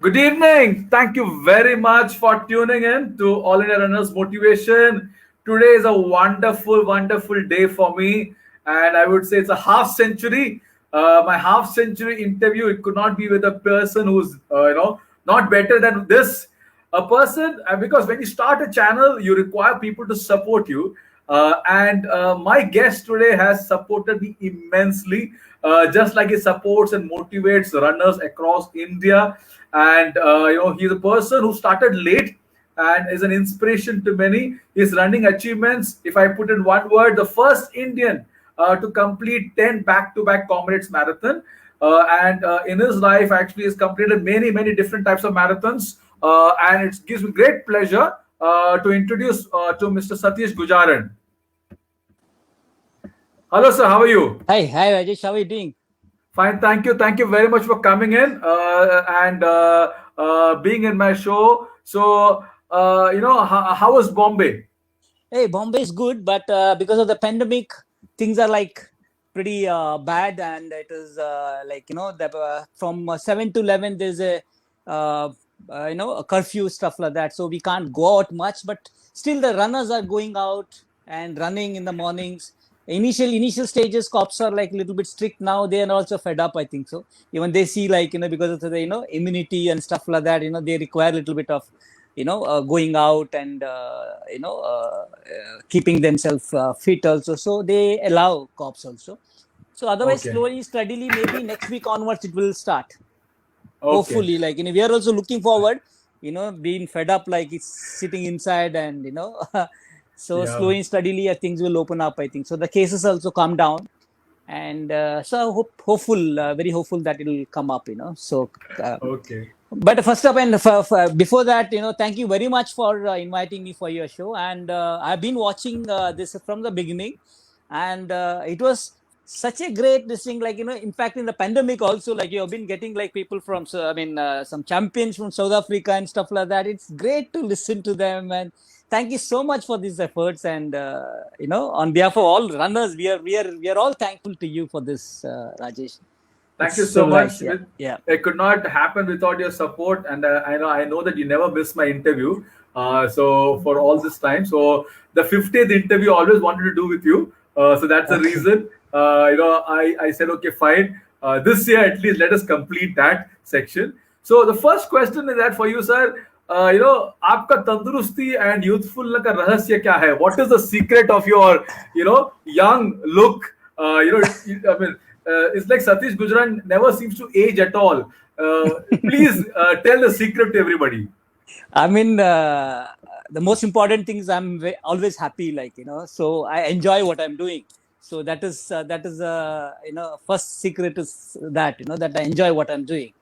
Good evening. Thank you very much for tuning in to All India Runners Motivation. Today is a wonderful, wonderful day for me, and I would say it's a half century. My half century interview. It could not be with a person who's not better than this. A person because when you start a channel, you require people to support you, and my guest today has supported me immensely, just like he supports and motivates runners across India. And he's a person who started late and is an inspiration to many. His running achievements, if I put in one word, the first Indian to complete 10 back-to-back Comrades Marathon. And in his life, actually, he's completed many, many different types of marathons. And it gives me great pleasure to introduce to Mr. Satish Gujaran. Hello, sir. How are you? Hi, Rajesh. How are you doing? Fine, thank you. Thank you very much for coming in and being in my show. So, how was Bombay? Hey, Bombay is good, but because of the pandemic, things are like pretty bad, and it is from 7 to 11 there's a curfew, stuff like that, so we can't go out much. But still, the runners are going out and running in the mornings. Initial stages, cops are like a little bit strict. Now they are also fed up, I think so. Even they see, like, because of the immunity and stuff like that, they require a little bit of going out and keeping themselves fit also, so they allow cops also. So otherwise, Okay. slowly, steadily, maybe next week onwards it will start, Okay. hopefully. Like, we are also looking forward, being fed up, like it's sitting inside, and so Yeah. slowly and steadily things will open up, I think so. The cases also come down, and so very hopeful that it will come up, so Okay. but first up, and before that, thank you very much for inviting me for your show. And I've been watching this from the beginning, and it was such a great this thing. Like, in fact, in the pandemic also, like, you have been getting like people from, so I mean, some champions from South Africa and stuff like that. It's great to listen to them, and thank you so much for these efforts. And on behalf of all runners, we are all thankful to you for this, Rajesh. Thank It's you so so nice. much. Yeah, yeah. It could not happen without your support, and I know that you never miss my interview. So for all this time, so the 50th interview I always wanted to do with you. So that's the Okay. reason. I said okay, fine. This year at least let us complete that section. So the first question is that for you, sir. आपका तंदुरुस्ती and youthful का रहस्य क्या है? What is the secret of your young look? I mean, it's like Satish Gujaran never seems to age at all. Please tell the secret to everybody. I mean, the most important thing is I'm always happy, like, so I enjoy what I'm doing. So that is first secret is that, that I enjoy what I'm doing.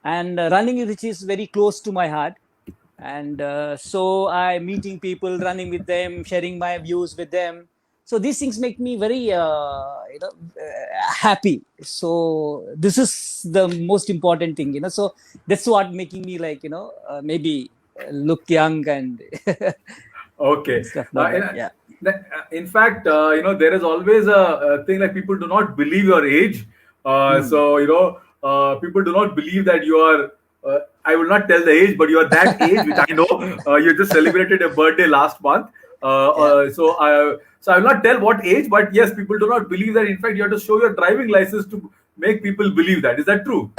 And running, which is very close to my heart. And so I meeting people, running with them, sharing my views with them. So these things make me very happy. So this is the most important thing, so that's what making me, like, maybe look young and Okay. stuff Uh, like that. in, Yeah. in fact, there is always a thing like people do not believe your age. Hmm. So people do not believe that you are. I will not tell the age, but you are that age, which I know. You just celebrated a birthday last month. Yeah. So I will not tell what age, but yes, people do not believe that. In fact, you have to show your driving license to make people believe that. Is that true?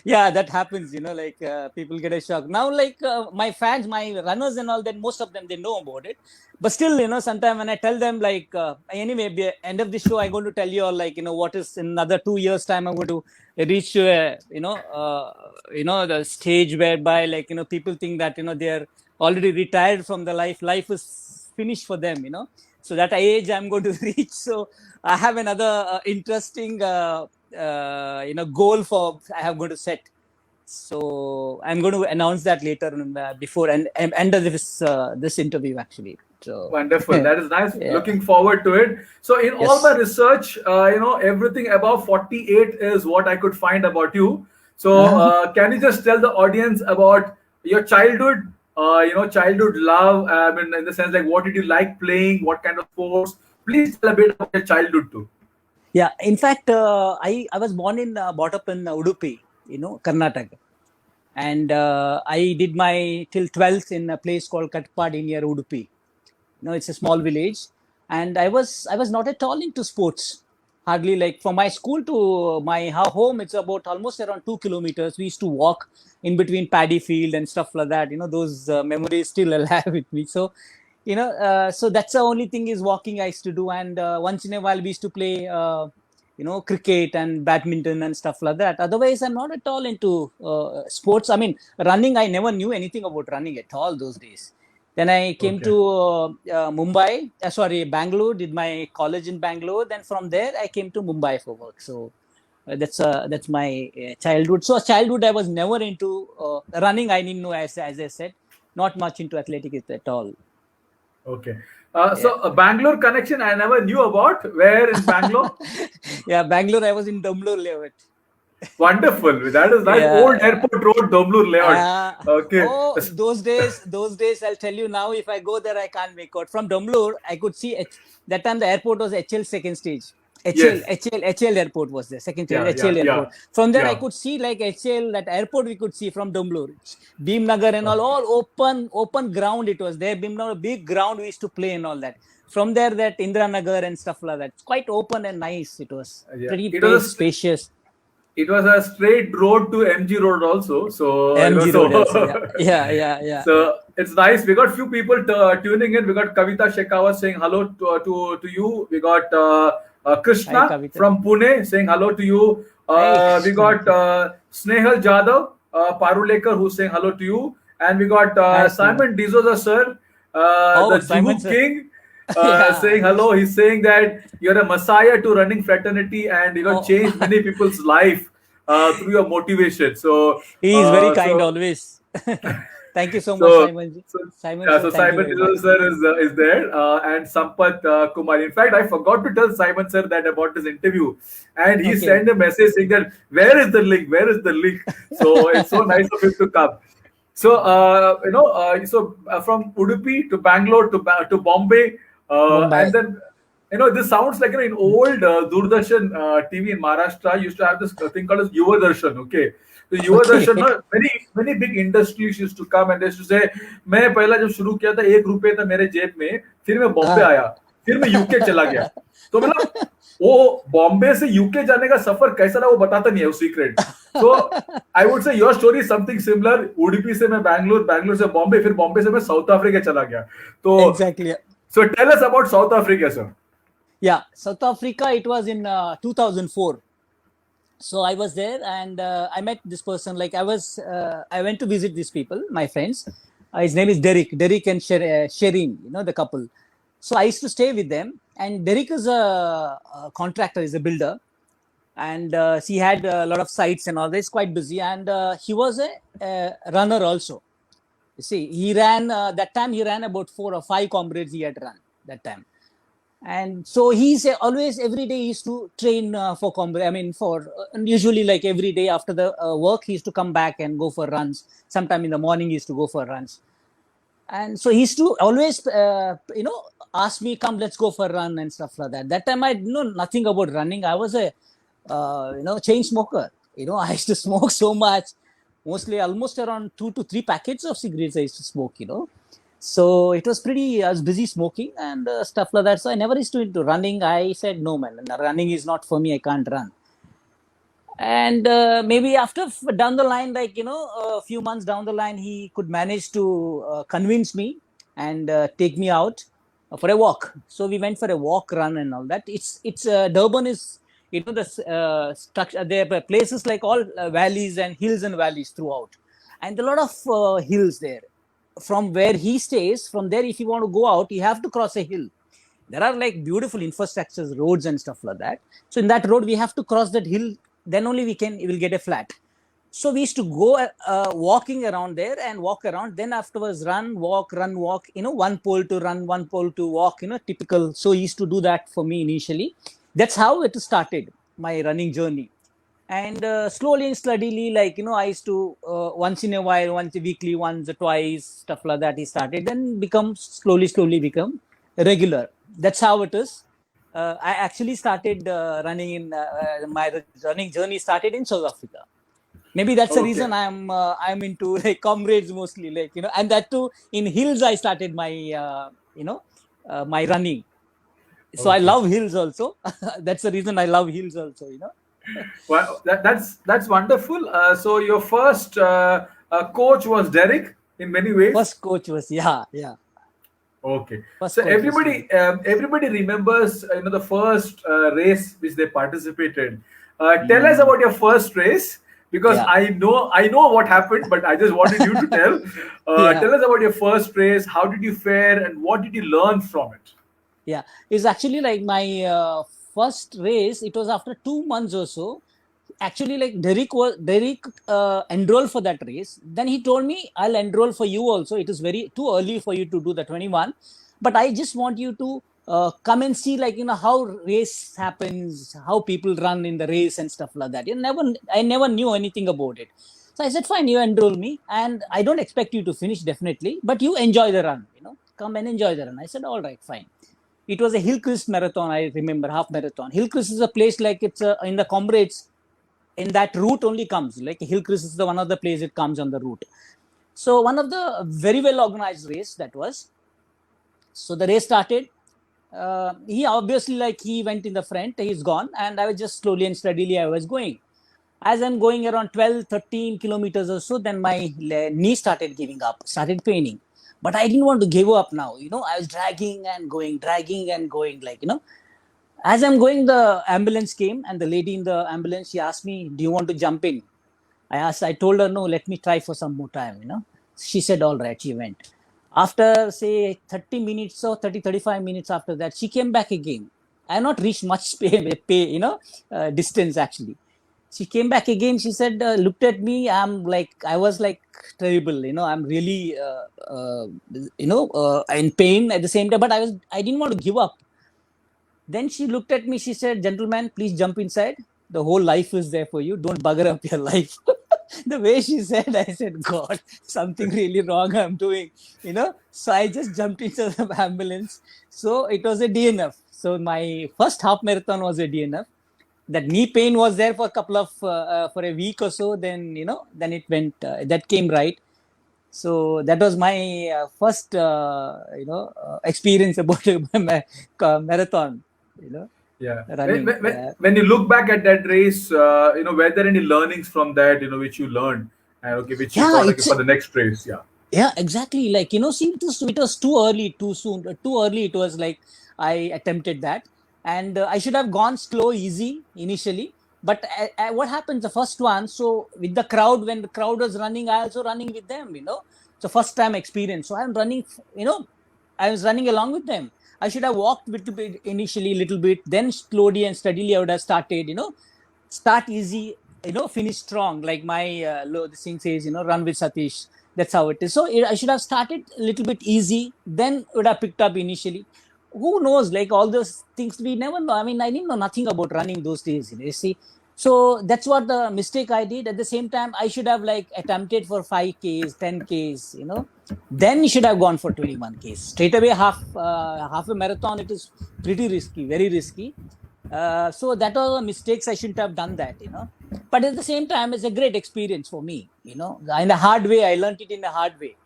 Yeah, that happens, like, people get a shock now, like, my fans, my runners and all that, most of them, they know about it. But still, sometime when I tell them, like, anyway, end of the show, I'm going to tell you all, like, what is in another 2 years time, I'm going to reach to a, the stage whereby, like, people think that, they're already retired from the life is finished for them, so that age I'm going to reach. So I have another interesting goal for I have going to set. So I'm going to announce that later, before and end of this interview, actually. So Wonderful. That is nice. yeah. Looking forward to it. So, in all my Yes. research, everything above 48 is what I could find about you. So, Uh-huh. can you just tell the audience about your childhood? Childhood love. I mean, in the sense, like, what did you like playing? What kind of sports? Please tell a bit about your childhood too. Yeah. In fact, I was brought up in Udupi, Karnataka. And I did my till 12th in a place called Katpadi near Udupi. It's a small village, and I was not at all into sports. Hardly, like from my school to my home, it's about almost around 2 kilometers. We used to walk in between paddy field and stuff like that. Those memories still alive with me. So, so that's the only thing is walking I used to do. And once in a while we used to play, cricket and badminton and stuff like that. Otherwise, I'm not at all into sports. I mean, running, I never knew anything about running at all those days. Then I came Okay. to Bangalore, did my college in Bangalore. Then from there, I came to Mumbai for work. So that's my childhood. So childhood, I was never into running. I didn't know, as I said, not much into athletics at all. Okay. Yeah. So a Bangalore connection I never knew about. Where in Bangalore? Yeah, Bangalore, I was in Damlur layout. Wonderful. That is nice. Yeah, Old Airport Road, Domblur layout. Okay. oh, those days, I'll tell you now, if I go there, I can't make out. From Damlur, I could see that time the airport was HL second stage. HL, Yes. HL, HL airport was there, second stage, Yeah. HL Yeah. airport. Yeah. From there, I Yeah. could see like HL, that airport we could see from Damlur. Bhimnagar and all open ground it was there. Bhimnagar, big ground we used to play and all that. From there, that Indranagar and stuff like that. It's quite open and nice. It was Yeah. pretty It big, was a spacious. it was a straight road to MG Road also. So MG Road also, yeah. so Yeah, yeah, yeah. so it's nice. We got few people tuning in. We got Kavita Shekhawat saying hello to you. We got Hi, Krishna Kavita. from Pune saying hello to you. Hey, We got Snehal Jadhav Parulekar who's saying hello to you, and we got nice to know. Simon D'Souza sir, Oh, the Simon Juhu sir. King. Yeah. Saying hello. He's saying that you're a messiah to running fraternity, and Oh, change many people's life through your motivation. So, he is very uh, kind so, always. Thank you so much, so, Simon ji. so, Simon yeah, sir, so thank you Simon very much. D'Souza sir is there, and Sampath Kumar. In fact, I forgot to tell Simon sir that about this interview, and he Okay. sent a message saying that where is the link? Where is the link? So it's so nice of him to come. So from Udupi to Bangalore to Bombay, and Mumbai. then this sounds like in old Doordarshan TV in Maharashtra used to have this thing called as Yuva Darshan. Okay, so Yuva Darshan, Okay. many big industries used to come and they used to say, मैं पहला जब शुरू किया था 1 रुपए था मेरे जेब में, फिर मैं बॉम्बे Ah. आया, फिर मैं यूके चला गया. तो मतलब वो बॉम्बे से यूके जाने का सफर कैसा रहा वो बताता नहीं है वो secret. So I would say your story is something similar. Udupi से मैं बैंगलोर, बैंगलोर से बॉम्बे, फिर बॉम्बे से मैं साउथ अफ्रीका चला गया. तो Exactly. so tell us about South Africa, sir. Yeah, South Africa, it was in 2004. So I was there, and I met this person. Like I went to visit these people, my friends. His name is Derek and Shireen, the couple. So I used to stay with them, and Derek is a contractor, is a builder, and he had a lot of sites and all. This quite busy, and he was a runner also. You see, he ran that time. He ran about 4 or 5 comrades he had run that time. And so he's always every day he used to train for combat. I mean, for usually like every day after the work, he used to come back and go for runs. Sometime in the morning, he used to go for runs. And so he used to always, ask me, "Come, let's go for a run" and stuff like that. That time I know nothing about running. I was a, chain smoker. I used to smoke so much, mostly almost around 2 to 3 packets of cigarettes I used to smoke. So it was pretty, I was busy smoking and stuff like that. So I never used to into running. I said, no, man, running is not for me. I can't run. And maybe after down the line, like, a few months down the line, he could manage to convince me and take me out for a walk. So we went for a walk, run and all that. It's Durban is, the structure, there are places like all valleys and hills and valleys throughout. And a lot of hills there. From where he stays, from there, if you want to go out, you have to cross a hill. There are like beautiful infrastructures, roads and stuff like that. So in that road, we have to cross that hill. Then only we will get a flat. So we used to go walking around there and walk around. Then afterwards, run, walk, run, walk. One pole to run, one pole to walk. Typical. So he used to do that for me initially. That's how it started, my running journey. And slowly and steadily, like, I used to once in a while, once a weekly, once or twice, stuff like that. He started and become slowly become regular. That's how it is. I actually started running in my running journey started in South Africa. Maybe that's the Okay. reason I'm into like comrades mostly, like, and that too in hills I started my my running. So I Okay. love hills also. That's the reason I love hills also. Well, that's wonderful. So your first coach was Derek in many ways. First coach was, yeah. Okay. First So coach was Derek. everybody remembers the first race which they participated. Tell us Mm, about your first race, because yeah, I know what happened, but I just wanted you to tell. yeah, Tell us about your first race. How did you fare, and what did you learn from it? yeah. It's actually like my first race. It was after 2 months or so. Actually, like Derek enrolled for that race. Then he told me, I'll enroll for you also. It is very too early for you to do the 21, but I just want you to come and see, like, how race happens, how people run in the race and stuff like that. I never knew anything about it. So I said, fine, you enroll me, and I don't expect you to finish definitely, but you enjoy the run. Come and enjoy the run. I said, all right, fine. It was a Hillcrest marathon. I remember half marathon. Hillcrest is a place like it's in the Comrades, in that route only comes, like Hillcrest is the one of the place it comes on the route. So one of the very well organized race that was. So the race started. He obviously, like, he went in the front, he's gone, and I was just slowly and steadily I was going. As I'm going around 12 13 kilometers or so, then my knee started giving up, started paining. But I didn't want to give up now. I was dragging and going, like, as I'm going, the ambulance came, and the lady in the ambulance, she asked me, do you want to jump in? I told her, no, let me try for some more time. She said, all right, she went. After, say, 30 minutes or 35 minutes after that, she came back again. I had not reached much distance actually. She came back again. She said, looked at me. I was like terrible. I'm really, in pain at the same time, but I didn't want to give up. Then she looked at me. She said, gentleman, please jump inside. The whole life is there for you. Don't bugger up your life. The way she said, I said, God, something really wrong I'm doing. So I just jumped into the ambulance. So it was a DNF. So my first half marathon was a DNF. That knee pain was there for a couple of, for a week or so. Then it went, that came right. So that was my first, experience about marathon, you know, Yeah. When, running. when, when when you look back at that race, were there any learnings from that, which you learned, and okay, which you Yeah, thought, okay, for the next race? Yeah. yeah, exactly. Like, see, it was too early, too soon, too early. It was like I attempted that, and I should have gone slow, easy initially. But what happens the first one? So with the crowd, when the crowd was running, I also running with them. So first time experience. So I'm running. I was running along with them. I should have walked little bit initially, little bit, then slowly and steadily I would have started. Start easy, finish strong. Like my this thing says, run with Satish. That's how it is. So I should have started a little bit easy, then would have picked up initially. Who knows? Like all those things we never know. I mean, I didn't know nothing about running those days. You see. So that's what the mistake I did. At the same time, I should have like attempted for 5Ks, 10Ks. Then you should have gone for 21Ks straight away. Half a marathon. It is pretty risky, very risky. So that was a mistakes. I shouldn't have done that. But at the same time, it's a great experience for me. In a hard way, I learned it in a hard way.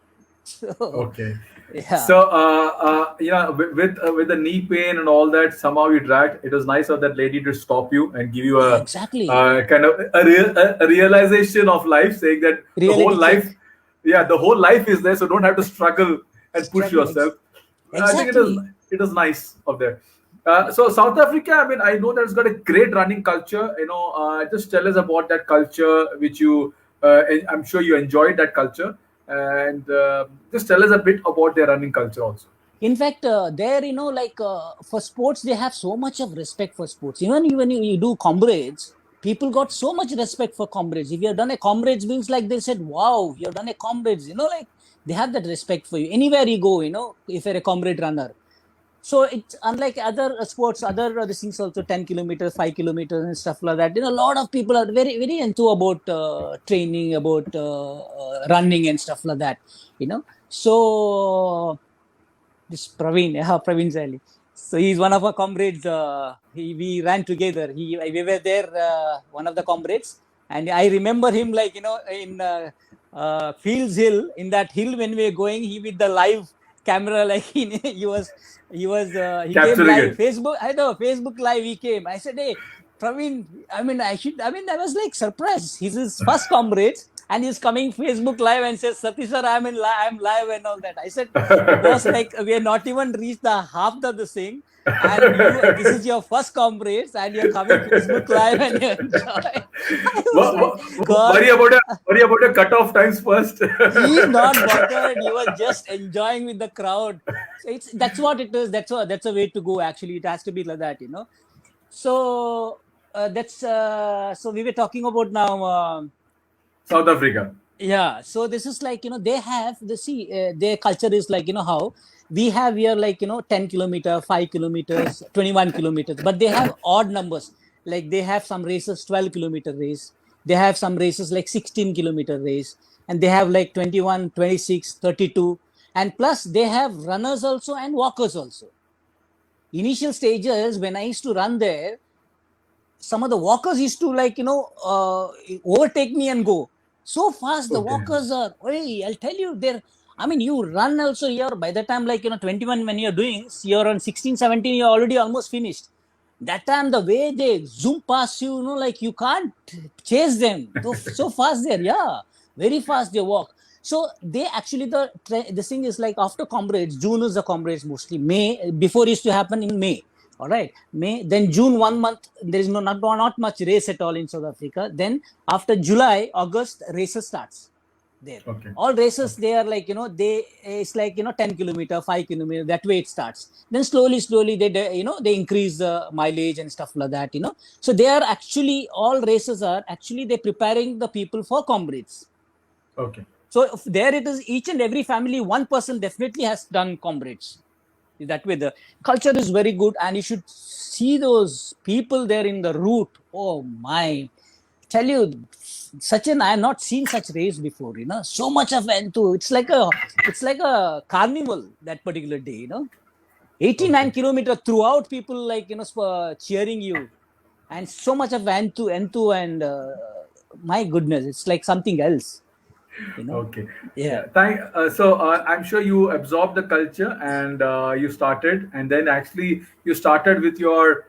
So Okay. yeah, So, with the knee pain and all that, somehow you dragged. It was nice of that lady to stop you and give you yeah, a exactly. kind of a realization of life, saying that the whole Reality life, check, yeah, the whole life is there, so don't have to struggle and push struggle. yourself. I think Exactly. it is nice of there. So South Africa, I mean, I know that it's got a great running culture. Just tell us about that culture, which I'm sure you enjoyed that culture, and just tell us a bit about their running culture also. In fact, there, like for sports, they have so much of respect for sports. Even when you do comrades, people got so much respect for comrades. If you have done a comrades, means like they said, wow, you have done a comrades. Like they have that respect for you. Anywhere you go, if you're a comrade runner. So it's unlike other sports, other things also, 10 kilometers, 5 kilometers and stuff like that. A lot of people are very, very into about training, about running and stuff like that. So this Praveen, yeah, Praveen Zali. So he's one of our comrades. We ran together. We were there, one of the comrades, And I remember him like, in Fields Hill, in that hill when we were going, he with the live camera, like he came Capturing live. it. Facebook, I know, Facebook live he came. I said, hey, Praveen, I was like surprised. He's his first comrades and he's coming Facebook live and says, Satish sir, I'm live and all that. I said, boss, like we are not even reached the half of the thing. And this is your first comrades and you're coming Facebook live and you enjoy. I was like, God, Worry about your cutoff times first. he's not bothered. He was just enjoying with the crowd. So that's what it is. That's a way to go. Actually, it has to be like that, So so we were talking about now. South Africa. Yeah. So this is like they have their culture is like how we have here like 10 kilometer, 5 kilometers, 21 kilometers, but they have odd numbers. Like they have some races 12-kilometer race. They have some races like 16-kilometer race, and they have like 21, 26, 32, and plus they have runners also and walkers also. Initial stages when I used to run there, some of the walkers used to like overtake me and go so fast. The walkers are, I'll tell you, you run also here by the time like 21 when you're doing, you're on 16, 17, you're already almost finished. That time the way they zoom past you, like you can't chase them so fast there. Yeah, very fast they walk. So they actually, the thing is like after Comrades, June is the Comrades mostly. May, before used to happen in May. All right, May, then June, 1 month, there is not much race at all in South Africa. Then after July, August, races starts there. Okay. All races, they are like, it's like, 10 kilometer, 5 kilometer, that way it starts. Then slowly, they increase the mileage and stuff like that, So they are actually, all races are actually, they're preparing the people for Comrades. Okay. So there it is, each and every family, one person definitely has done Comrades. That way the culture is very good, and you should see those people there in the route. Oh my, tell you, I have not seen such race before, so much of enthu. It's like a carnival that particular day, 89 kilometers throughout, people like cheering you, and so much of enthu, and my goodness, it's like something else. Okay. Yeah. So I'm sure you absorbed the culture and you started, and then actually you started with your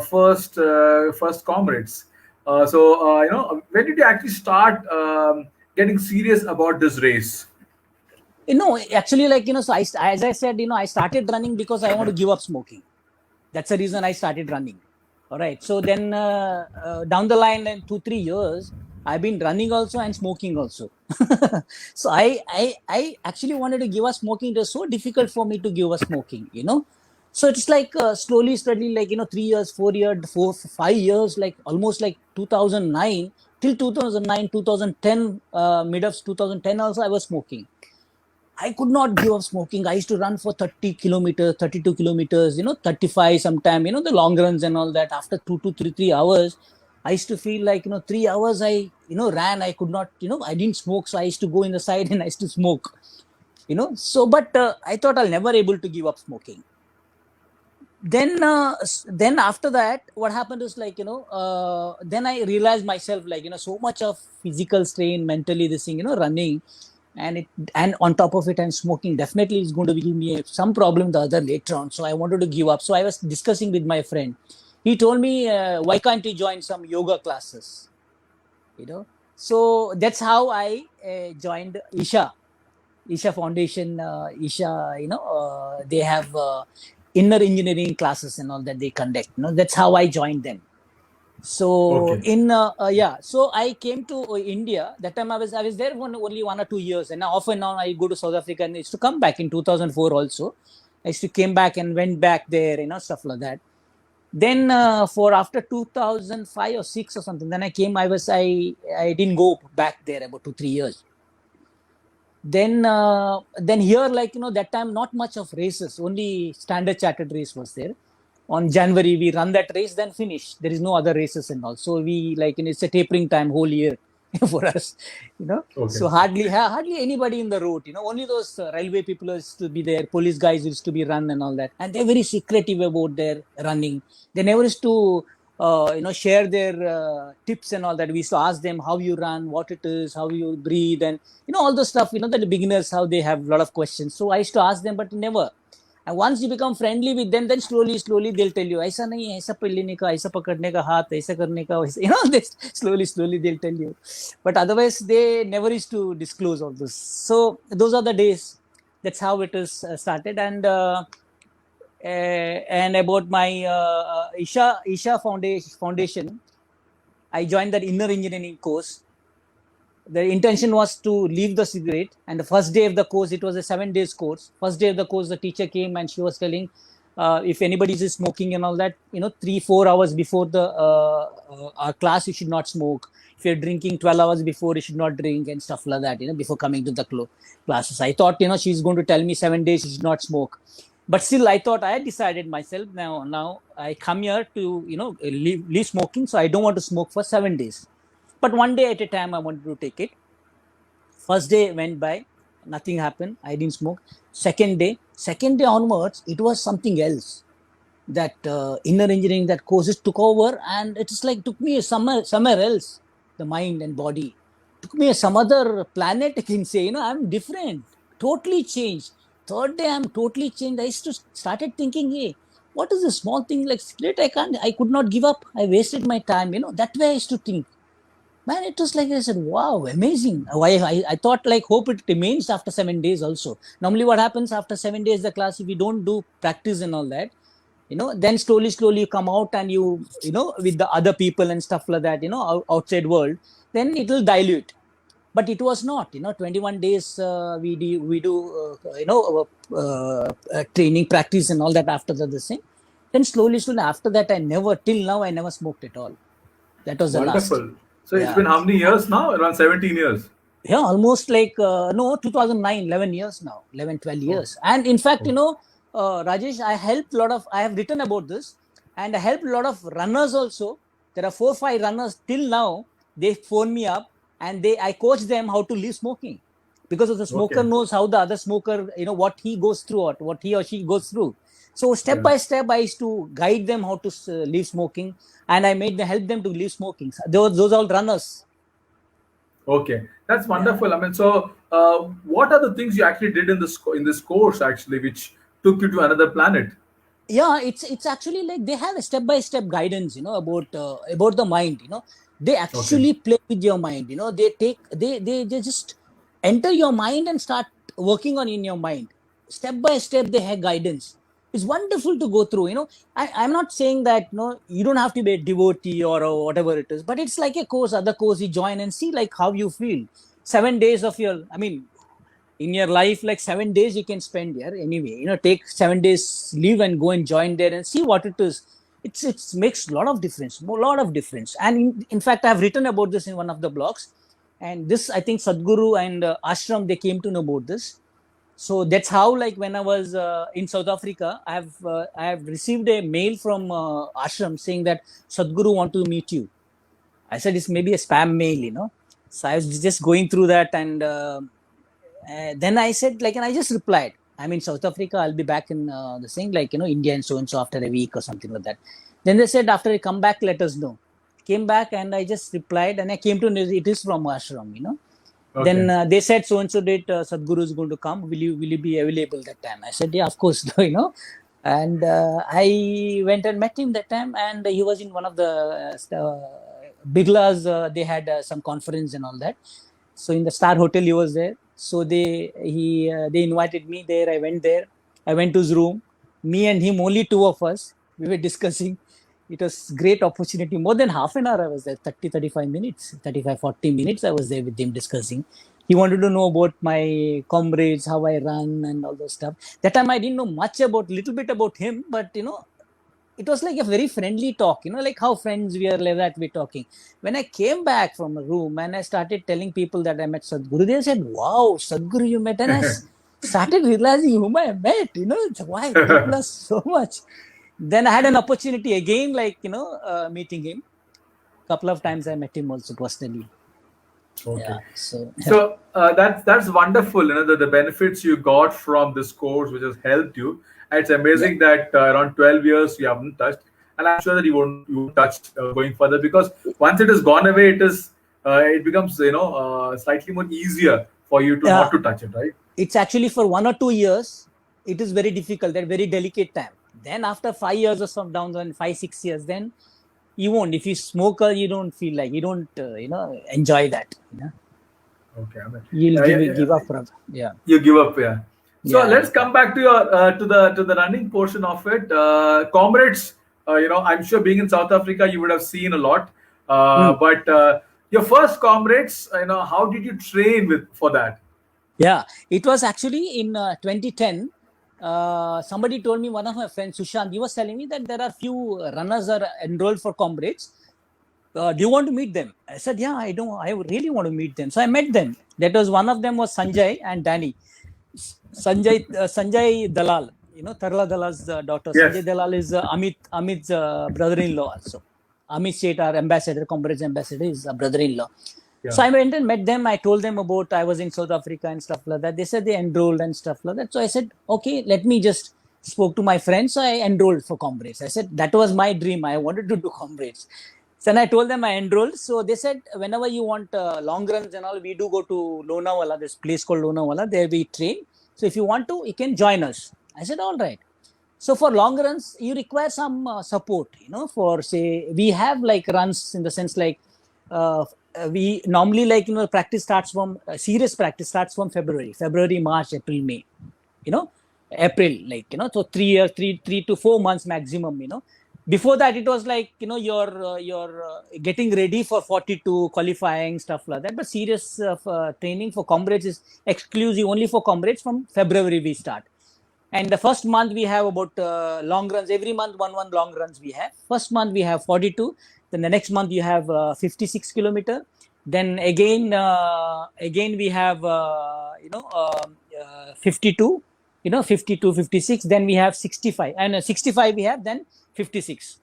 first comrades. When did you actually start getting serious about this race? Actually, like so as I said, I started running because I want to give up smoking. That's the reason I started running. All right. So then down the line, in 2-3 years, I've been running also and smoking also. So I actually wanted to give up smoking. It was so difficult for me to give up smoking, So it's like slowly, like 3 years, 4 years, 5 years, like almost like 2009 till 2009, 2010, mid of 2010 also I was smoking. I could not give up smoking. I used to run for 30 kilometers, 32 kilometers, 35 sometime, the long runs and all that. After 2 to 3 hours, I used to feel like, 3 hours I, ran. I could not, I didn't smoke. So I used to go in the side and I used to smoke, So, but I thought I'll never able to give up smoking. Then after that, what happened is like, then I realized myself like, so much of physical strain, mentally this thing, running. And on top of it, I'm smoking. Definitely, it's going to give me some problem the other later on. So I wanted to give up. So I was discussing with my friend. He told me, why can't you join some yoga classes? So that's how I joined Isha Foundation. They have inner engineering classes and all that they conduct. That's how I joined them. So so I came to India. That time I was there only 1 or 2 years, and now off and on I go to South Africa, and I used to come back in 2004 also. I used to came back and went back there, stuff like that. Then for after 2005 or 6 or something, then I came. I didn't go back there about 2-3 years. Then here, like that time not much of races, only Standard Chartered race was there. On January, we run that race, then finish. There is no other races and all. So we it's a tapering time whole year for us, Okay. So hardly anybody in the road, only those railway people used to be there, police guys used to be run and all that. And they're very secretive about their running. They never used to share their tips and all that. We used to ask them how you run, what it is, how you breathe, and all the stuff. That the beginners, how they have a lot of questions. So I used to ask them, but never. And once you become friendly with them, then slowly they'll tell you, ऐसा नहीं है, ऐसा पढ़ने का, ऐसा पकड़ने का हाथ, ऐसा करने का, this slowly they'll tell you. But otherwise, they never used to disclose all this. So those are the days. That's how it is started. And about my Isha Foundation, I joined that inner engineering course. The intention was to leave the cigarette, and the first day of the course, it was a 7 days course. First day of the course, the teacher came and she was telling, if anybody is smoking and all that, 3-4 hours before the our class, you should not smoke. If you're drinking 12 hours before, you should not drink and stuff like that, before coming to the classes. I thought, she's going to tell me 7 days you should not smoke. But still, I thought I had decided myself, now I come here to, leave smoking. So I don't want to smoke for 7 days. But one day at a time, I wanted to take it. First day went by, nothing happened. I didn't smoke. Second day onwards, it was something else. That inner engineering, that courses took over, and it's like took me somewhere else, the mind and body. Took me some other planet, I can say. I'm different, totally changed. Third day, I'm totally changed. I started thinking, hey, what is a small thing like cigarette? I could not give up. I wasted my time. That way I used to think. Man, it was like, I said, wow, amazing. I thought, like, hope it remains after 7 days also. Normally what happens after 7 days, the class, if you don't do practice and all that, then slowly you come out and you with the other people and stuff like that, outside world, then it will dilute. But it was not, 21 days we do training, practice and all that after the same. Then slowly after that, till now, I never smoked at all. That was the last. Wonderful. So it's been how many years now? Around 17 years. Yeah, almost like, 2009, 11 years now, 11, 12 years. And in fact, Rajesh, I have written about this, and I helped a lot of runners also. There are 4-5 runners till now. They phone me up, and I coach them how to leave smoking, because of the smoker knows how the other smoker, what he goes through or what he or she goes through. So step by step, I used to guide them how to leave smoking, and I help them to leave smoking. Those are all runners. Okay, that's wonderful. I mean, so what are the things you actually did in this course actually, which took you to another planet? Yeah, it's actually like they have a step-by-step guidance, about the mind. They actually play with your mind. They just enter your mind and start working on in your mind. Step by step, they have guidance. It's wonderful to go through. I'm not saying that you don't have to be a devotee or whatever it is, but it's like a course, other course you join and see like how you feel. 7 days of in your life, like 7 days you can spend here anyway. Take 7 days leave and go and join there and see what it is. It makes a lot of difference. And in fact, I have written about this in one of the blogs. And this, I think Sadhguru and Ashram, they came to know about this. So that's how, like, when I was in South Africa, I have received a mail from Ashram saying that Sadhguru want to meet you. I said it's maybe a spam mail, So I was just going through that, and then I said, like, and I just replied, I'm in South Africa. I'll be back in the same, like, India and so after a week or something like that. Then they said, after you come back, let us know. Came back, and I just replied, and I came to know it is from Ashram, Okay. Then they said so date Sadhguru is going to come. Will you be available that time? I said, yeah, of course, And I went and met him that time, and he was in one of the Biglas. They had some conference and all that. So in the Star Hotel, he was there. So they invited me there. I went there. I went to his room. Me and him, only two of us. We were discussing. It was great opportunity. More than half an hour I was there, 35 minutes, 40 minutes I was there with him discussing. He wanted to know about my comrades, how I run and all those stuff. That time I didn't know little bit about him, but it was like a very friendly talk, like how friends we are, like that we're talking. When I came back from a room and I started telling people that I met Sadhguru, they said, wow, Sadhguru you met. And I started realizing whom I met, why people are so much. Then I had an opportunity again, like, meeting him. Couple of times I met him also personally. Okay. Yeah, so that's wonderful, the benefits you got from this course, which has helped you. And it's amazing that around 12 years you haven't touched. and I'm sure that you won't touch going further, because once it is gone away, it becomes slightly more easier for you to Yeah, not to touch it, right? it's actually for 1 or 2 years. It is very difficult. That very delicate time. Then after 5 years or some down, then 5 6 years, then you won't. If you smoke, you don't feel like you don't enjoy that. Okay, I mean, You'll yeah, yeah, give yeah. up. Yeah, You give up, yeah. So yeah, let's come back to your to the running portion of it. Comrades, I'm sure being in South Africa, you would have seen a lot. mm. But your first comrades, how did you train with for that? Yeah. It was actually in 2010. Somebody told me, one of my friends, Sushant, he was telling me that there are few runners are enrolled for Comrades. Do you want to meet them? I said, yeah, I don't. I really want to meet them. So I met them. That was one of them was Sanjay and Danny. Sanjay Dalal, Tarla Dalal's daughter. Yes. Sanjay Dalal is Amit's brother-in-law also. Amit Seth, our ambassador, Comrades ambassador, is a brother-in-law. Yeah. So I went and met them. I told them about I was in South Africa and stuff like that. They said they enrolled and stuff like that. So I said, okay, let me just spoke to my friends. So I enrolled for Comrades. I said that was my dream. I wanted to do Comrades. So then I told them I enrolled. So they said, whenever you want long runs and all, we do go to Lonavala, this place called Lonavala. There we train. So if you want to, you can join us. I said, all right. So for long runs, you require some support, for say, we have like runs in the sense like, we normally like, practice starts from, serious practice starts from February, March, April, May, you know, April, like, so 3 years, 3 to 4 months maximum, Before that, it was like, you're getting ready for 42 qualifying, stuff like that. But serious training for Comrades is exclusive only for Comrades. From February we start. And the first month we have about long runs. Every month, one long runs we have. First month we have 42. Then the next month you have 56 kilometer. Then again we have 52. 52, 56. Then we have 65, and 65 we have. Then 56.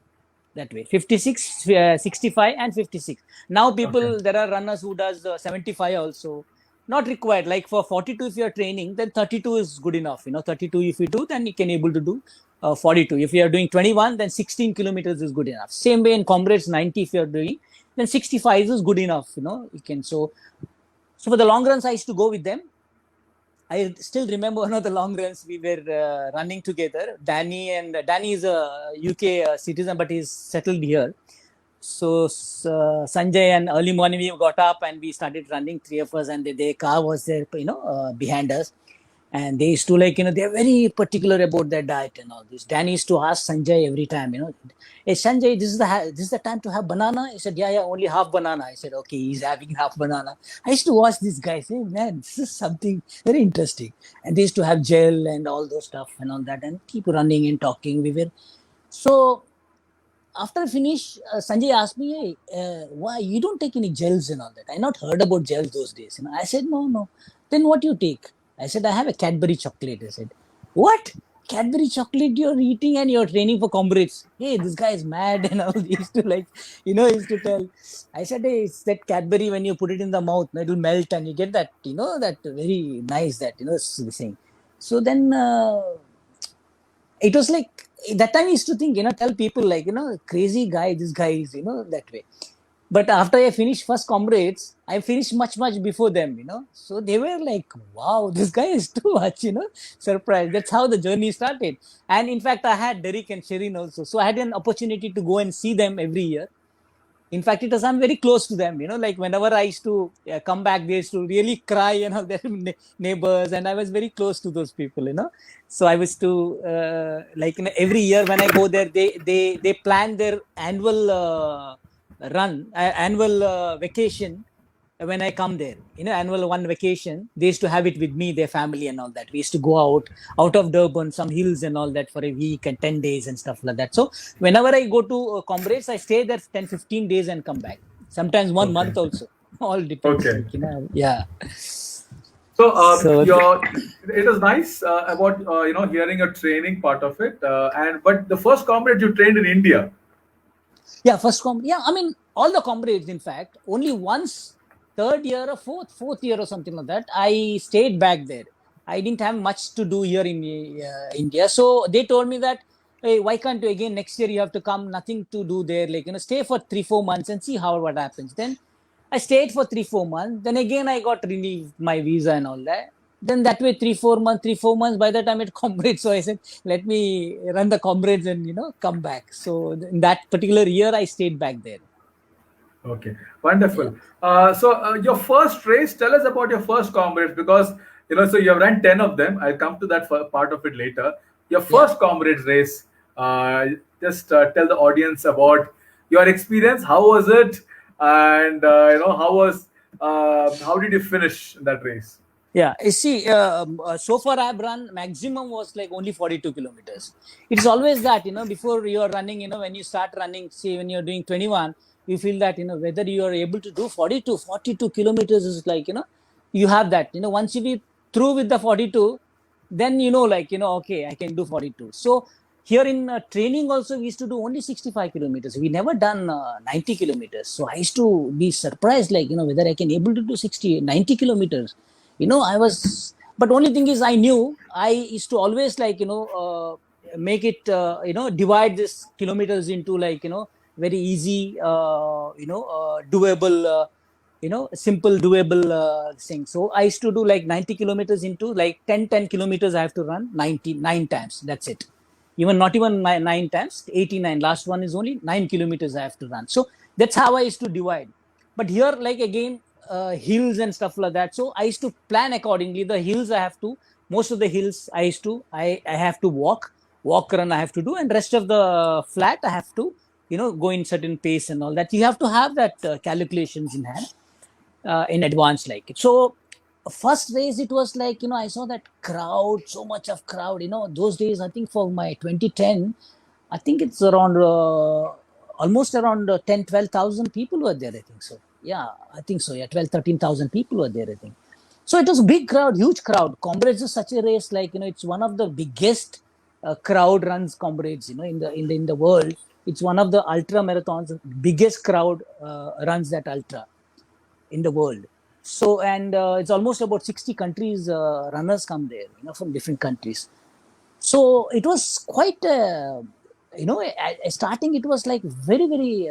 That way, 56, 65, and 56. Now Okay. there are runners who does 75 also. Not required. Like for 42, if you're training, then 32 is good enough. 32 if you do, then you can able to do 42. If you are doing 21, then 16 kilometers is good enough. Same way in Comrades 90, if you're doing, then 65 is good enough. You can. So for the long runs, I used to go with them. I still remember one of the long runs we were running together. Danny is a UK citizen, but he's settled here. So Sanjay, and early morning we got up and we started running, three of us, and their car was there, behind us. And they used to they're very particular about their diet and all this. Danny used to ask Sanjay every time, hey Sanjay, this is the time to have banana. He said, yeah, only half banana. I said, okay, he's having half banana. I used to watch these guys, say, man, this is something very interesting. And they used to have gel and all those stuff and all that, and keep running and talking. So after I finish, Sanjay asked me, hey, why you don't take any gels and all that? I not heard about gels those days. I said, no. Then what you take? I said, I have a Cadbury chocolate. I said, what? Cadbury chocolate you're eating and you're training for Comrades? Hey, this guy is mad and all. He used to he used to tell. I said, hey, it's that Cadbury when you put it in the mouth, it'll melt and you get that, that very nice, that, thing. So then it was like, that time I used to think, tell people like, crazy guy, this guy is, that way. But after I finished first Comrades, I finished much, much before them, So they were like, wow, this guy is too much, surprised. That's how the journey started. And in fact, I had Derek and Sherin also. So I had an opportunity to go and see them every year. In fact, I'm very close to them, like whenever I used to come back, they used to really cry, their neighbors, and I was very close to those people, So I was to, every year when I go there, they plan their annual annual vacation when I come there, annual one vacation. They used to have it with me, their family and all that. We used to go out of Durban, some hills and all that for a week and 10 days and stuff like that. So whenever I go to Comrades, I stay there 10, 15 days and come back. Sometimes 1 month Okay. also. All depends. Okay. Yeah. So So it is nice about hearing a training part of it. But the first comrade you trained in India. yeah, I mean, all the Comrades, in fact, only once, third year or fourth year or something like that, I stayed back there. I didn't have much to do here in India. So they told me that hey, why can't you again next year? You have to come, nothing to do there. Like, stay for 3-4 months and see what happens. Then I stayed for 3-4 months. Then again, I got renewed my visa and all that. Then that way, 3-4 months. By the time it Comrades, so I said, let me run the Comrades and come back. So in that particular year, I stayed back there. Okay, Yeah. wonderful. So your first race, tell us about your first Comrades, because so you have run 10 of them. I'll come to that part of it later. Your Yeah. first Comrades race, just tell the audience about your experience. How was it, and how did you finish in that race? Yeah, you see, so far I've run maximum was like only 42 kilometers. It's always that, before you're running, when you start running, say when you're doing 21, you feel that, whether you are able to do 42 kilometers is like, you have that, once you be through with the 42, then, okay, I can do 42. So here in training also, we used to do only 65 kilometers. We never done 90 kilometers. So I used to be surprised, like, whether I can able to do 90 kilometers. I was, but only thing is I knew I used to always like, make it, divide this kilometers into like, very easy, doable, simple doable thing. So I used to do like 90 kilometers into like 10 kilometers. I have to run 99 times. That's it. Even not even 9 times, 89. Last one is only 9 kilometers I have to run. So that's how I used to divide. But here, like again, hills and stuff like that. So I used to plan accordingly. The hills I have to, most of the hills I have to walk run I have to do, and rest of the flat I have to, go in certain pace and all that. You have to have that calculations in hand in advance, like it. So first race, it was like, I saw that crowd, so much of crowd, those days. I think for my 2010, I think it's around almost around 10 12,000 people were there, I think so. Yeah, I think so. Yeah, 12 13,000 people were there, I think. So it was a big crowd, huge crowd. Comrades is such a race, like, it's one of the biggest crowd runs, Comrades, in the world. It's one of the ultra marathons, biggest crowd runs that ultra in the world. So, and it's almost about 60 countries, runners come there, from different countries. So it was quite, starting, it was like very, very,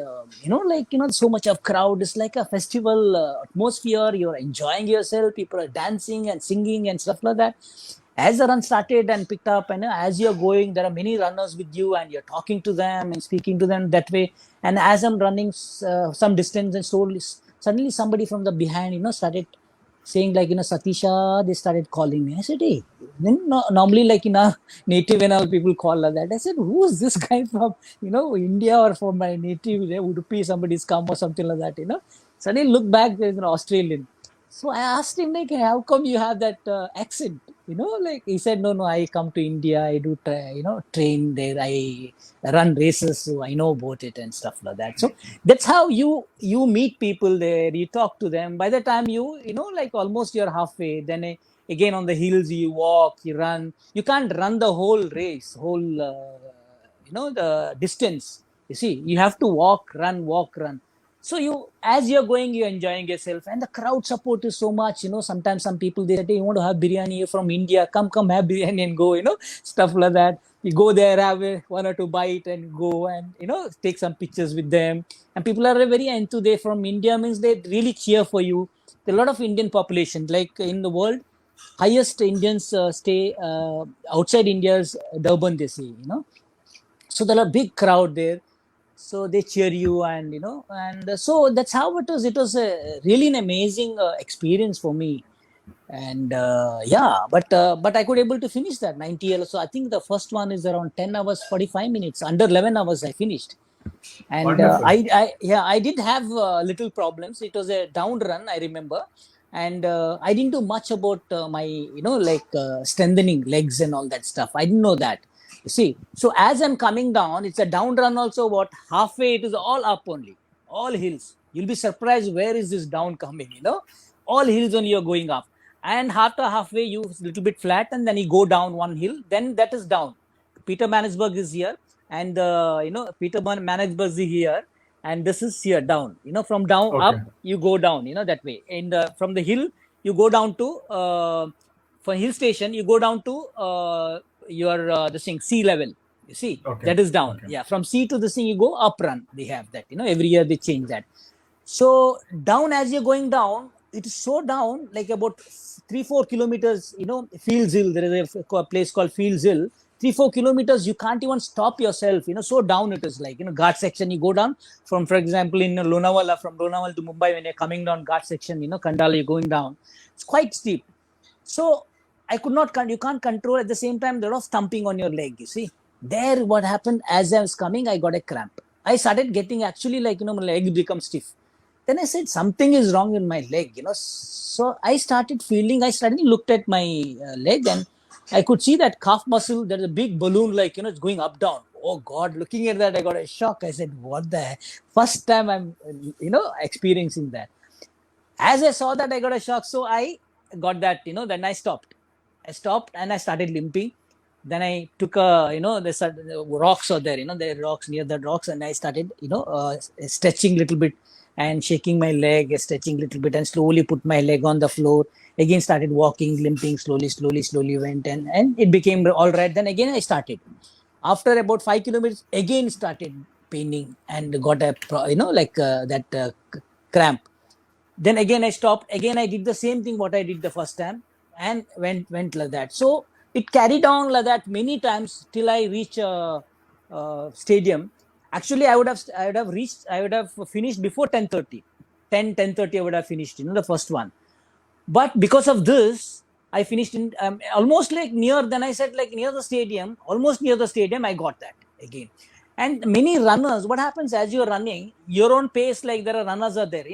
like, so much of crowd. It's like a festival atmosphere. You're enjoying yourself. People are dancing and singing and stuff like that. As the run started and picked up, and as you're going, there are many runners with you, and you're talking to them and speaking to them that way. And as I'm running some distance, and slowly, suddenly somebody from the behind, started saying like, Satisha, they started calling me. I said, hey, then normally like in our native and all people call like that. I said, who is this guy from, India or from my native, Udupi, somebody's come or something like that, Suddenly look back, there's an Australian. So I asked him like, how come you have that accent? Like he said, no, I come to India, I do, train there, I run races, so I know about it and stuff like that. So that's how you meet people there, you talk to them. By the time like almost you're halfway, then again on the hills you walk, you run. You can't run the whole race, whole the distance. You see, you have to walk, run. So as you're going, you're enjoying yourself, and the crowd support is so much. Sometimes some people, they say, hey, you want to have biryani, you're from India, come have biryani and go. Stuff like that. You go there, have one or two bite and go, and take some pictures with them. And people are very into, they from India, means they really cheer for you. There are a lot of Indian population, like in the world, highest Indians stay outside India's Durban, they say. So there are a big crowd there, so they cheer you, and so that's how it was. It was a really an amazing experience for me. And yeah, but I could able to finish that 90 hours. So I think the first one is around 10 hours 45 minutes, under 11 hours I finished. And Wonderful. I did have little problems. It was a down run, I remember. And I didn't do much about my like strengthening legs and all that stuff. I didn't know that, you see. So as I'm coming down, it's a down run also. What, halfway it is all up only, all hills. You'll be surprised, where is this down coming, all hills only you're going up. And after halfway you little bit flat, and then you go down one hill, then that is down. Peter Manisburg is here, and Peter Manisburg is here, and this is here down. From down Okay. up you go down. That way. And from the hill you go down to from hill station you go down to your the thing sea level. You see, Okay. that is down. Okay. Yeah, from C to the C, you go up run. They have that. Every year they change that. So down, as you're going down, it is so down, like about 3-4 kilometers. Fields Hill. There is a place called Fields Hill. 3-4 kilometers, you can't even stop yourself. So down it is, like Ghat section. You go down from, for example, in Lonavala, from Lonavala to Mumbai, when you're coming down Ghat section, Kandala, you're going down. It's quite steep. So I could not, you can't control. At the same time, there was thumping on your leg. You see, there what happened, as I was coming, I got a cramp. I started getting, actually, like my leg become stiff. Then I said something is wrong in my leg. So I started feeling. I suddenly looked at my leg, and I could see that calf muscle. There's a big balloon, like it's going up down. Oh God! Looking at that, I got a shock. I said, "What the heck?" First time I'm experiencing that. As I saw that, I got a shock. So I got that. Then I stopped. I stopped and I started limping. Then I took the rocks are there. There are rocks, near the rocks, and I started stretching little bit and shaking my leg, stretching little bit, and slowly put my leg on the floor. Again started walking, limping, slowly went, and it became all right. Then again I started. After about 5 kilometers, again started paining and got a like that cramp. Then again I stopped. Again I did the same thing what I did the first time, and went like that. So it carried on like that many times till I reach a stadium. Actually, I would have finished before 10:30. 10:30 I would have finished, the first one. But because of this, I finished in almost like near. Then I said, like, near the stadium, almost near the stadium, I got that again. And many runners, what happens as you're running, your own pace, like there are runners are there.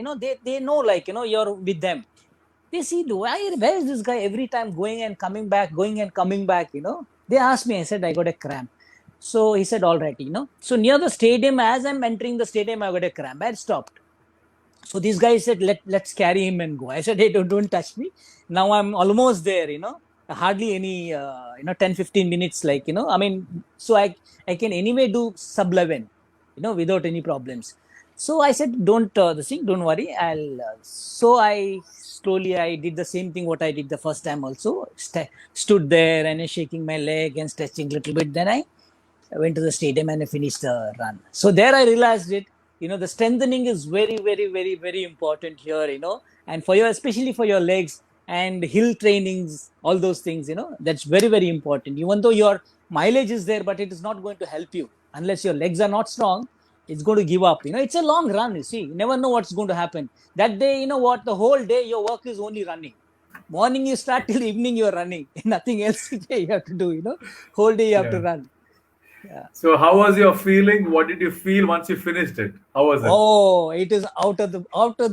They know, like, you're with them. They see, where is this guy every time going and coming back, going and coming back. They asked me. I said, I got a cramp. So he said, all right. So near the stadium, as I'm entering the stadium, I got a cramp. I stopped. So this guy said, let's carry him and go. I said, hey, don't touch me. Now I'm almost there, hardly any, 10-15 minutes, like, I mean, so I can anyway do sub 11, without any problems. So I said, don't worry. So I did the same thing what I did the first time also. Stood there and shaking my leg and stretching a little bit. Then I went to the stadium and I finished the run. So there I realized it. The strengthening is very, very, very, very important here. And for especially for your legs and hill trainings, all those things. That's very, very important. Even though your mileage is there, but it is not going to help you unless your legs are not strong. It's going to give up. It's a long run. You see, you never know what's going to happen that day. The whole day your work is only running. Morning you start till evening you're running. Nothing else you have to do. Whole day you have to Yeah. run. Yeah. So how was your feeling? What did you feel once you finished it? How was it? Oh, it is out of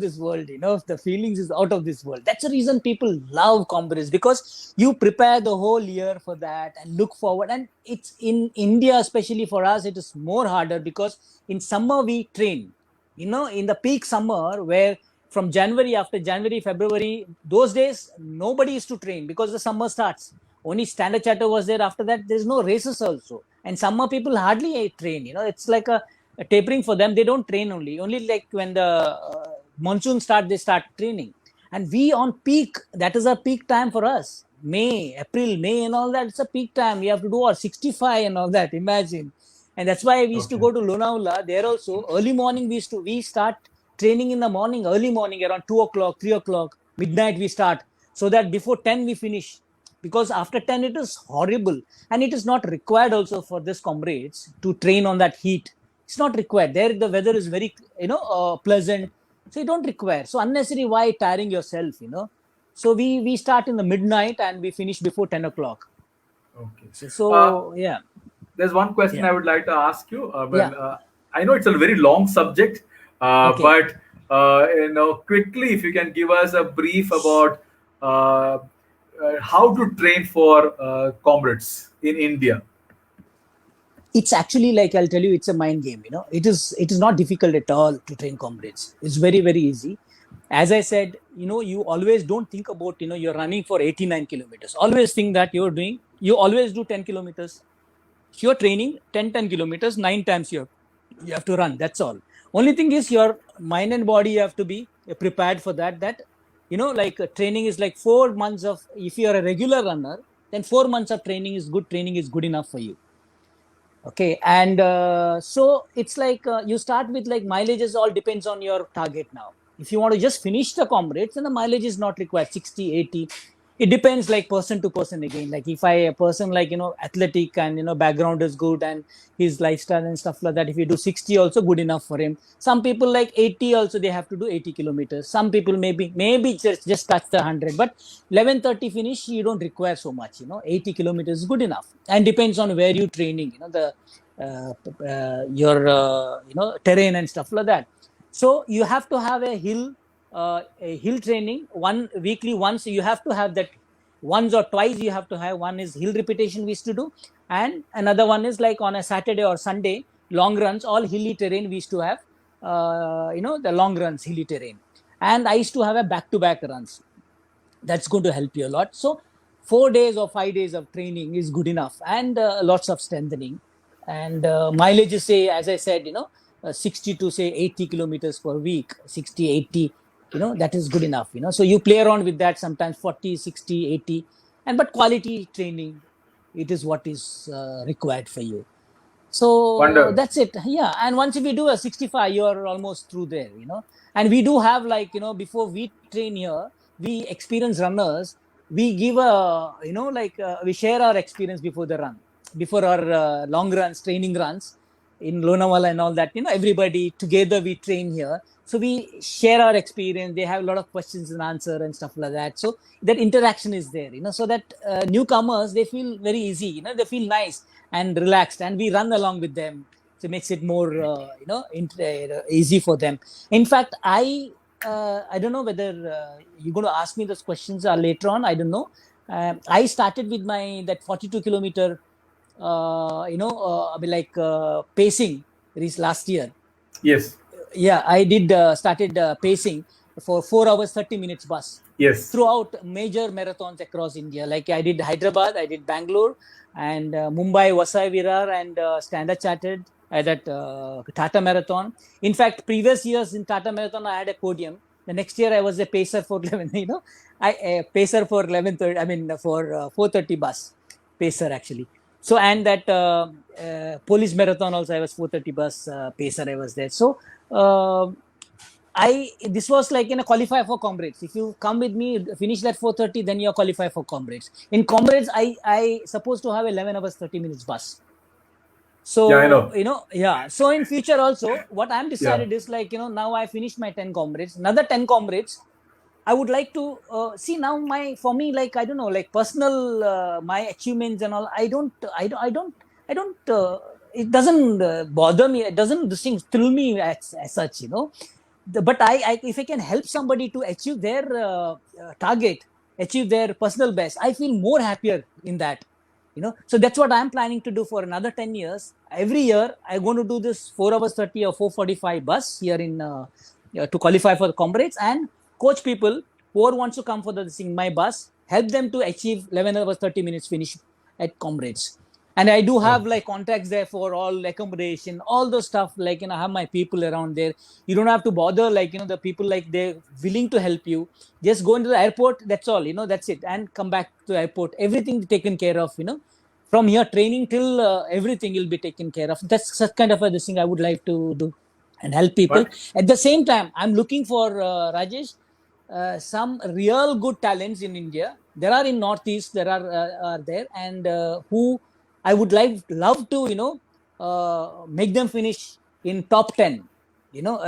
this world. The feelings is out of this world. That's the reason people love Comrades, because you prepare the whole year for that and look forward. And it's in India, especially for us, it is more harder because in summer we train. In the peak summer, where from January, after January, February, those days nobody is to train because the summer starts. Only standard chatter was there. After that, there's no races also. And summer people hardly train. It's like a tapering for them. They don't train only like when the monsoon start, they start training. And we on peak, that is a peak time for us. April, May and all that, it's a peak time. We have to do our 65 and all that, imagine. And that's why we used to Okay. go to Lonavala. There also early morning we start training in the morning, early morning, around 2 o'clock, 3 o'clock, midnight we start, so that before 10 we finish. Because after 10 it is horrible, and it is not required also for this Comrades to train on that heat. It's not required. There the weather is very pleasant, so you don't require. So unnecessary, why tiring yourself? So we start in the midnight and we finish before 10 o'clock. Okay. Uh, So yeah. there's one question Yeah. I would like to ask you. Yeah. I know it's a very long subject, Okay. but quickly, if you can give us a brief about how to train for comrades in India. It's actually, like, I'll tell you, it's a mind game. It is not difficult at all to train Comrades. It's very, very easy. As I said, you always don't think about, you're running for 89 kilometers. Always think that you always do 10 kilometers. If you're training 10 kilometers, 9 times you have to run. That's all. Only thing is your mind and body, you have to be prepared for that. Like, training is like 4 months of, if you're a regular runner, then 4 months of training is good enough for you. Okay, and so it's like you start with like mileages all depends on your target now. If you want to just finish the comrades, then the mileage is not required 60, 80. It depends like person to person again. Like if a person like athletic and background is good and his lifestyle and stuff like that, if you do 60 also good enough for him. Some people like 80 also they have to do 80 kilometers. Some people maybe just touch the 100, but 11:30 finish you don't require so much. 80 kilometers is good enough, and depends on where you training. The your terrain and stuff like that. So you have to have a hill training one weekly once. You have to have that once or twice. You have to have one is hill repetition we used to do, and another one is like on a Saturday or Sunday long runs, all hilly terrain we used to have. The long runs hilly terrain, and I used to have a back-to-back runs. That's going to help you a lot. So 4 days or 5 days of training is good enough, and lots of strengthening, and mileage is, say, as I said, 60 to say 80 kilometers per week, 60, 80, that is good enough. So you play around with that, sometimes 40, 60, 80, and but quality training, it is what is required for you. So Wonder. that's it. Yeah. And once if you do a 65, you're almost through there. And we do have like, before we train here, we experience runners, we give like we share our experience before the run, before our long runs, training runs in Lonavala and all that. Everybody together we train here. So we share our experience. They have a lot of questions and answer and stuff like that. So that interaction is there, so that newcomers, they feel very easy, they feel nice and relaxed, and we run along with them. So it makes it more, easy for them. In fact, I don't know whether you're going to ask me those questions later on. I don't know. I started with that 42-kilometer, pacing race last year. Yes. Yeah, I did started pacing for 4 hours 30 minutes bus. Yes. Throughout major marathons across India. Like I did Hyderabad, I did Bangalore, and Mumbai, Vasai Virar, and Standard Chartered at that Tata Marathon. In fact, previous years in Tata Marathon, I had a podium. The next year, I was a pacer for 11. I pacer for 11:30. I mean, for 4:30 bus, pacer actually. So and that police marathon also, I was 4:30 bus pacer. I was there. So. This was like in a qualify for Comrades. If you come with me, finish that 4:30, then you're qualified for Comrades. In Comrades, I supposed to have 11 hours 30 minutes bus. So Yeah, I know. yeah. So in future also, what I'm Yeah. decided is like now I finished my 10 Comrades. Another 10 Comrades, I would like to see now for me, like I don't know, like personal my achievements and all. I don't. It doesn't bother me. It doesn't this thing thrill me as such. But if I can help somebody to achieve their target, achieve their personal best, I feel more happier in that. So that's what I'm planning to do for another 10 years. Every year I'm going to do this 4 hours 30 or 4:45 bus here in to qualify for the Comrades, and coach people who wants to come for in my bus, help them to achieve 11 hours 30 minutes finish at Comrades. And I do have like contacts there for all accommodation, all those stuff. Like I have my people around there. You don't have to bother, like the people, like they're willing to help you. Just go into the airport, that's all. That's it, and come back to the airport. Everything taken care of. From here training till everything will be taken care of. That's such kind of a this thing I would like to do and help people. But At the same time, I'm looking for Rajesh, some real good talents in India. There are in Northeast, there are there, and who I would love to make them finish in top 10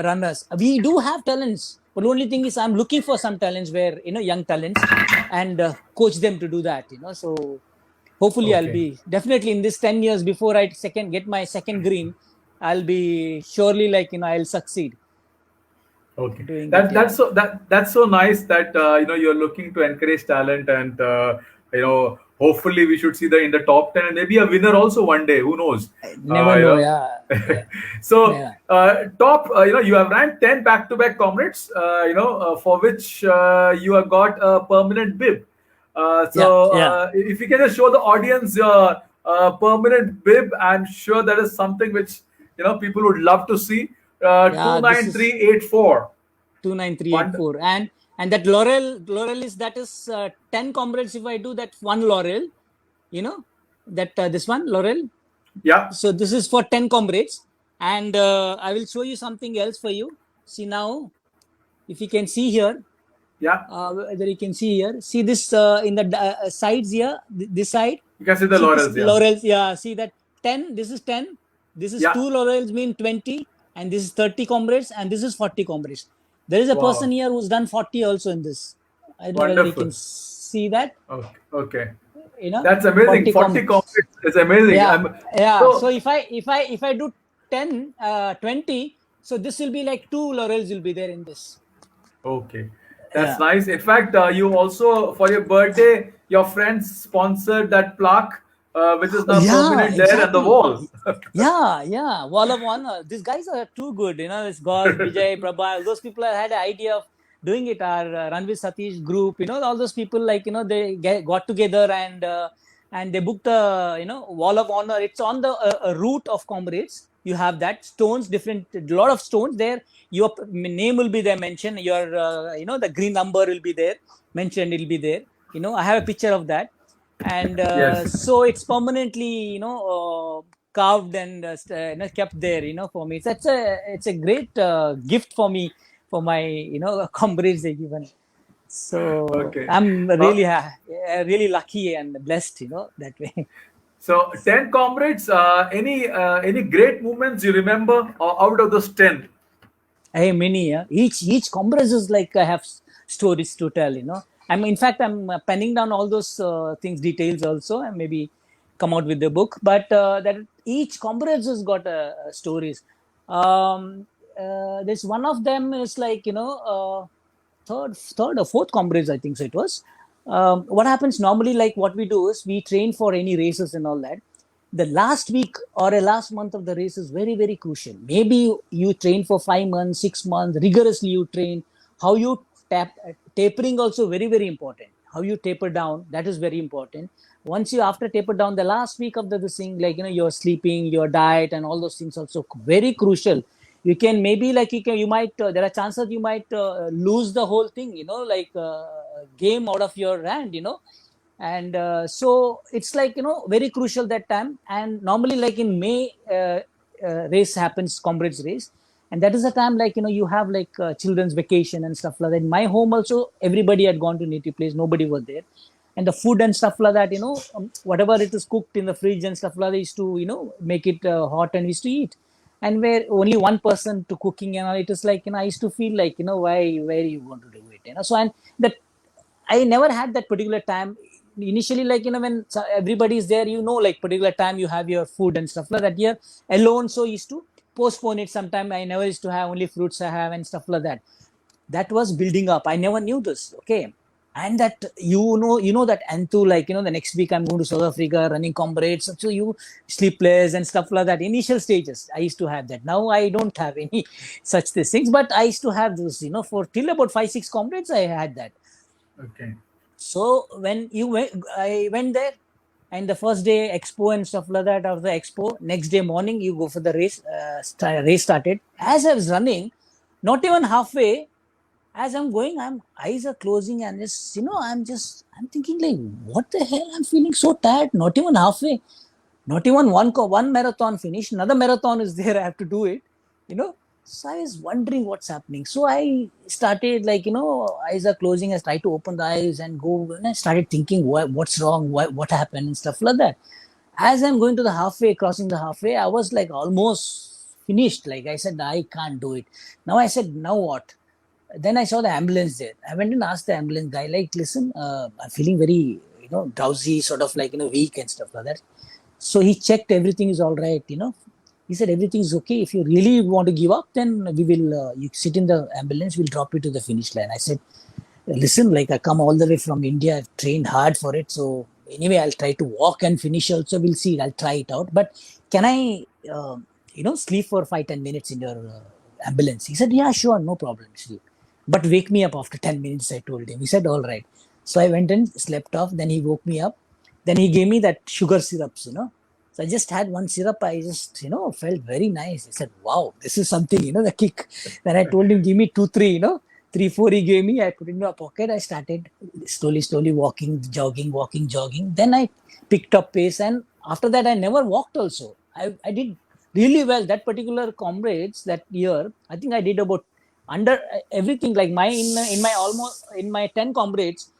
runners. We do have talents, but the only thing is I'm looking for some talents where young talents, and coach them to do that. So hopefully I'll okay. be definitely in this 10 years before I get my second green. I'll be surely like I'll succeed Okay, doing it. that's so nice that you're looking to encourage talent, and hopefully we should see the in the top 10 and maybe a winner also one day. Who knows? Never know. Yeah, yeah, So yeah, top, you have ranked 10 back-to-back Comrades, for which you have got a permanent bib. yeah, yeah. If you can just show the audience your permanent bib, I'm sure that is something which people would love to see. Yeah, this is 29384. Wonder. 29384. And that laurel is, that is 10 Comrades. If I do that one laurel, that this one laurel. Yeah. So this is for 10 comrades. And I will show you something else for you. See now, if you can see here, Yeah. whether you can see here, see this in the sides here, this side, You can see the see this laurels. Yeah. laurels, yeah, see that 10, this is 10, this is Yeah. 2 laurels mean 20, and this is 30 comrades, and this is 40 comrades. There is a person Wow. here who's done 40 also in this. I don't know whether you can Wonderful. see that, Okay. Okay. you know, That's amazing. 40 40 comrades. comrades is amazing. Yeah, I'm yeah. So so if I do 10, 20, so this will be like 2 laurels will be there in this. okay. That's Yeah. nice. In fact, you also for your birthday, your friends sponsored that plaque, which is now Yeah, permanent there on the exactly. wall. Yeah, yeah. Wall of Honor. These guys are too good. You know, this God, Vijay, Prabha, those people had an idea of doing it. Our Ranveer Satish group, you know, all those people like, you know, they got together and they booked a, you know, Wall of Honor. It's on the route of Comrades. You have that stones, different, a lot of stones there. Your name will be there mentioned. Your, you know, the green number will be there mentioned. It'll be there. You know, I have a picture of that, and Yes. so it's permanently, you know, carved and you know, kept there, you know, for me. So it's a great gift for me, for my, you know, comrades they given. So Okay. I'm Uh, really lucky and blessed, you know, that way. so 10 comrades. Any great moments you remember out of those 10? Hey, many, yeah. Each comrades is like I have stories to tell, you know. In fact, I'm penning down all those things, details also, and maybe come out with the book. But that each comrades has got stories. There's one of them is like, you know, third or fourth comrades, I think so it was. What happens normally, like what we do is we train for any races and all that. The last week or a last month of the race is very, very crucial. Maybe you train for 5 months, 6 months, rigorously you train. How you tapering also very, very important. How you taper down, that is very important. Once you after taper down, the last week of the this thing, like, you know, your sleeping, your diet, and all those things also very crucial. You can maybe like you might there are chances you might lose the whole thing, you know, like game out of your hand, you know. And so it's like, you know, very crucial that time. And normally like in May, race happens, comrades race, and that is the time, like, you know, you have like children's vacation and stuff like that. In my home also, everybody had gone to native place, nobody was there. And the food and stuff like that, you know, whatever it is cooked in the fridge and stuff like that, is to, you know, make it hot and used to eat. And where only one person to cooking and all, it is like, you know, I used to feel like, you know, why are you going to do it, you know. So, and that I never had that particular time. Initially, like, you know, when everybody is there, you know, like particular time you have your food and stuff like that. Here alone, so used to postpone it. Sometime I never used to have, only fruits I have and stuff like that. That was building up. I never knew this. Okay. And that, you know that Antu, like, you know, the next week I'm going to South Africa running comrades. So you sleepless and stuff like that. Initial stages, I used to have that. Now I don't have any such things, but I used to have those, you know, for till about 5, 6 comrades, I had that. Okay. So when I went there, and the first day expo and stuff like that. After the expo, next day morning you go for the race. Race started. As I was running, not even halfway, as I'm going, I'm eyes are closing, and just, you know, I'm thinking like, what the hell? I'm feeling so tired. Not even halfway. Not even one marathon finished. Another marathon is there. I have to do it. You know. So I was wondering what's happening. So I started like, you know, eyes are closing. I tried to open the eyes and go. And I started thinking, what's wrong? What happened and stuff like that. As I'm going to the halfway, crossing the halfway, I was like almost finished. Like I said, I can't do it. Now I said, now what? Then I saw the ambulance there. I went and asked the ambulance guy, like, listen, I'm feeling very, you know, drowsy, sort of like, you know, weak and stuff like that. So he checked, everything is all right, you know. He said, everything is okay. If you really want to give up, then we will, you sit in the ambulance, we'll drop you to the finish line. I said, listen, like I come all the way from India, I've trained hard for it. So anyway, I'll try to walk and finish also. We'll see, I'll try it out. But can I, you know, sleep for 5, 10 minutes in your ambulance? He said, yeah, sure, no problem, sleep. But wake me up after 10 minutes, I told him. He said, all right. So I went and slept off. Then he woke me up. Then he gave me that sugar syrups, you know. So I just had one syrup. I just, you know, felt very nice. He said, wow, this is something, you know, the kick. Then I told him, give me 2, 3, you know, 3, 4 he gave me. I put it in my pocket. I started slowly walking, jogging. Then I picked up pace. And after that, I never walked also. I did really well. That particular Comrades that year, I think I did about under everything. Like in my almost in my 10 Comrades,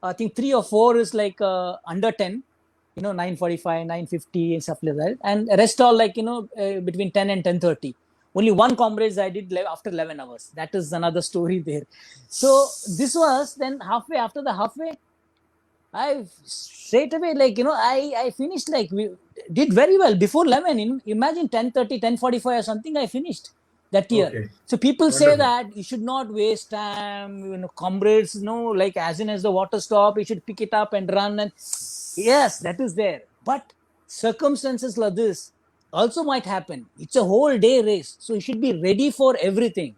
I think 3 or 4 is like under 10. 9:45, 9:50 and stuff like that, and rest all like between 10 and 10:30. Only one Comrades I did after 11 hours. That is another story there. So this was then halfway. After the halfway, I straight away I finished like we did very well before 11. Imagine 10:30, 10:45 or something. I finished that year. Okay. So people say Wonderful. that you should not waste time. Comrades, like as soon as the water stop, you should pick it up and run. And yes, that is there. But circumstances like this also might happen. It's a whole day race, so you should be ready for everything.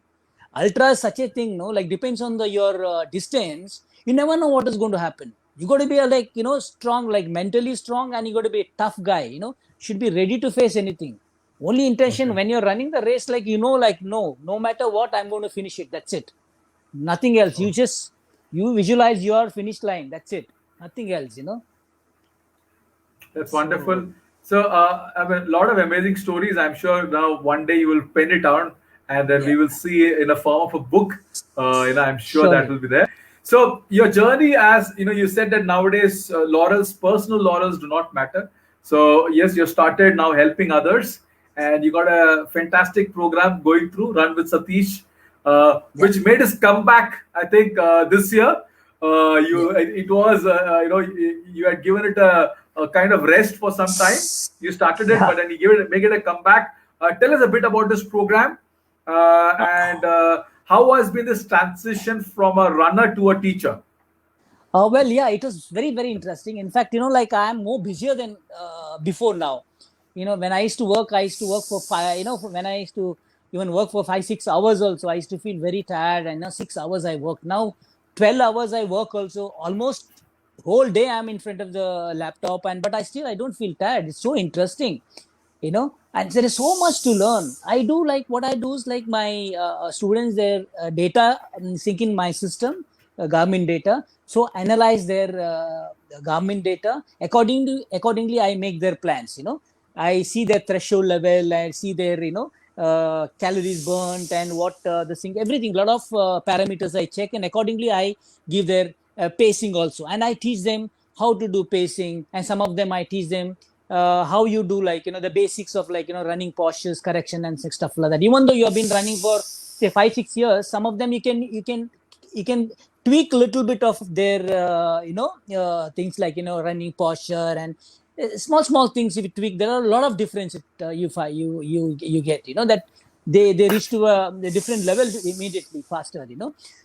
Ultra is such a thing, no, like depends on your distance. You never know what is going to happen. You got to be strong, like mentally strong, and you got to be a tough guy. Should be ready to face anything. Only intention Okay. when you're running the race, like no matter what, I'm going to finish it. That's it. Nothing else. Oh, You visualize your finish line. That's it. Nothing else. that's So wonderful. So, I mean, a lot of amazing stories. I'm sure now one day you will pen it down, and then yeah, we will see it in a form of a book. I'm sure that surely. will be there. So, your journey, as you said that nowadays laurels, personal laurels, do not matter. So, yes, you started now helping others, and you got a fantastic program going through, run with Satish, Yeah, which made his comeback. I think this year. yeah. It was you had given it a kind of rest for some time. You started it, Yeah. but then you make it a comeback. Tell us a bit about this program, and how has been this transition from a runner to a teacher? Well, yeah, it was very, very interesting. In fact, like I am more busier than before now. When I used to work for five, when I used to even work for 5, 6 hours also, I used to feel very tired. And now 6 hours I work. Now 12 hours I work also. Almost whole day I'm in front of the laptop, but I don't feel tired. It's so interesting. And there is so much to learn. I do like what I do is like my students, their data sync in my system, government data. So analyze their government data. Accordingly, I make their plans. I see their threshold level. I see their calories burnt and what the thing, everything. A lot of parameters I check, and accordingly I give their pacing also. And I teach them how to do pacing, and some of them I teach them how you do the basics of running postures correction and stuff like that. Even though you have been running for say 5, 6 years, some of them you can tweak a little bit of their things like running posture and small things. If you tweak, there are a lot of difference you get that they reach to a different level immediately faster.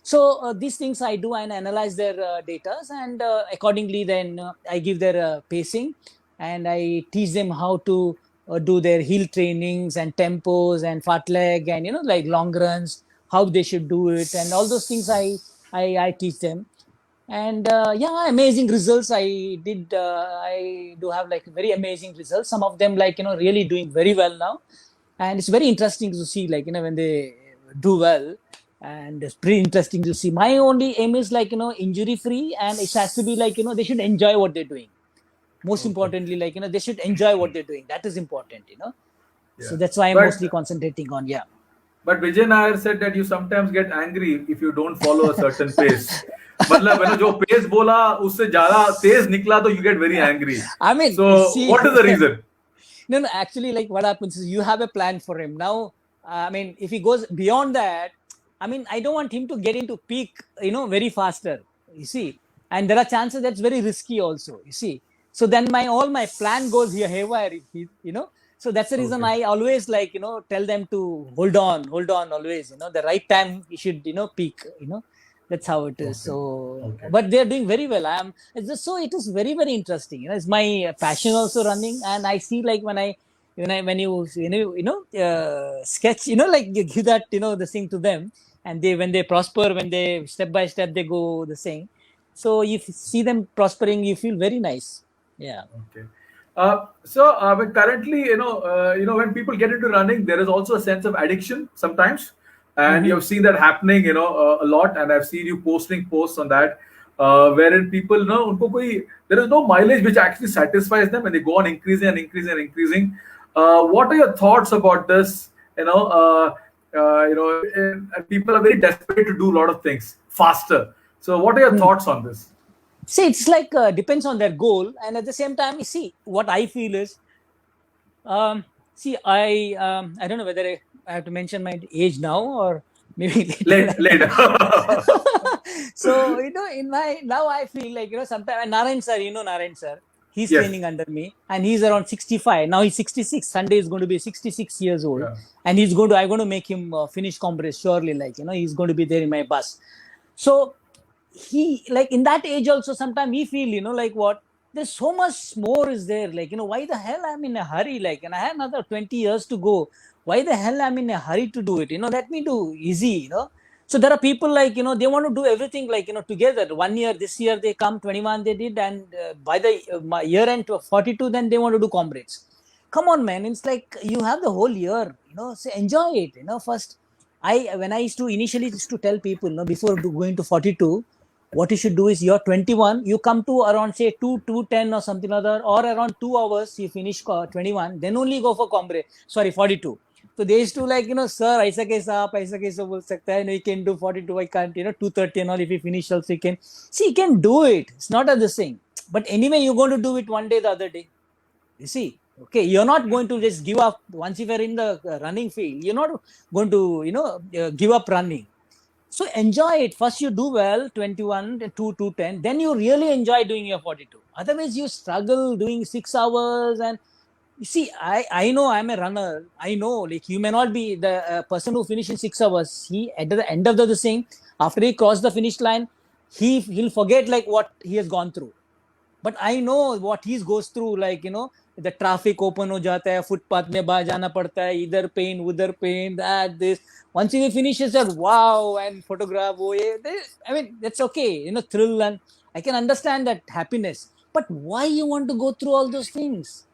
So these things I do and analyze their data, and accordingly then I give their pacing, and I teach them how to do their heel trainings and tempos and fartlek and like long runs, how they should do it, and all those things I teach them. And yeah, amazing results I do have like very amazing results. Some of them really doing very well now, and it's very interesting to see when they do well. And it's pretty interesting to see. My only aim is injury free, and it has to be they should enjoy what they're doing. Most Okay. importantly, they should enjoy what they're doing. That is important. So Yeah. that's why I'm But mostly concentrating on. Yeah. Vijay Nair said that you sometimes get angry if you don't follow a certain pace. मतलब जो pace बोला उससे ज़्यादा तेज निकला तो you get very angry. I mean, So see, what is the reason? no, actually, like what happens is you have a plan for him. Now, I mean, if he goes beyond that, I mean, I don't want him to get into peak, very faster, you see. And there are chances that's very risky also, you see. So then all my plan goes here haywire, So that's the reason Okay. I always tell them to hold on always, the right time you should, peak, that's how it is. Okay. So Okay. but they're doing very well. So it is very, very interesting. It's my passion also running, and I see like when you sketch, like you give that the thing to them, and when they prosper, when they step by step they go the same. So if you see them prospering, you feel very nice. Yeah. Okay. But currently, when people get into running, there is also a sense of addiction sometimes, and you Hmm. have seen that happening, a lot. And I've seen you posting posts on that, wherein people, there is no mileage which actually satisfies them, and they go on increasing and increasing and increasing. What are your thoughts about this? And people are very desperate to do a lot of things faster. So, what are your thoughts on this? See, it's like depends on their goal, and at the same time, you see what I feel is, see, I don't know whether I have to mention my age now or maybe later. Later. So in my now I feel like sometimes Narayan sir, Narayan sir, he's Yes. training under me, and he's around 65 now. He's 66. Sunday is going to be 66 years old, Yeah. and I'm going to make him finish Comrades surely. Like he's going to be there in my bus. So he, like, in that age also, sometimes we feel like what, there's so much more is there, like why the hell I'm in a hurry, like, and I have another 20 years to go. Why the hell I'm in a hurry to do it? Let me do easy. So there are people like they want to do everything like together. 1 year, this year they come 21 they did, and by the year end to 42 then they want to do Comrades. Come on, man, it's like you have the whole year, so enjoy it. First, when I used to initially just to tell people, before going to 42, what you should do is you're 21, you come to around say 2:10 or something other, or around 2 hours you finish 21, then only go for Comrade. Sorry, 42. So they used to like, sir, aisa kaisa aap aisa kaisa bol sakta hai, you can do 42, I can't, 2:30 and all. If you finish also, you can see, you can do it. It's not a this thing. But anyway, you're going to do it one day, the other day. You see, okay, you're not going to just give up once you are in the running field. You're not going to, give up running. So enjoy it. First you do well, 21, 2:10. Then you really enjoy doing your 42. Otherwise you struggle doing 6 hours. And you see, I know I'm a runner. I know, like, you may not be the person who finished in 6 hours. He, at the end of the thing, after he crossed the finish line, he'll forget like what he has gone through. But I know what he goes through, like the traffic open ho jata hai, footpath mein baahar jana padta hai, either pain, udhar pain, that, this. Once he finishes that, wow, and photograph, I mean, that's okay, thrill, and I can understand that happiness. But why you want to go through all those things?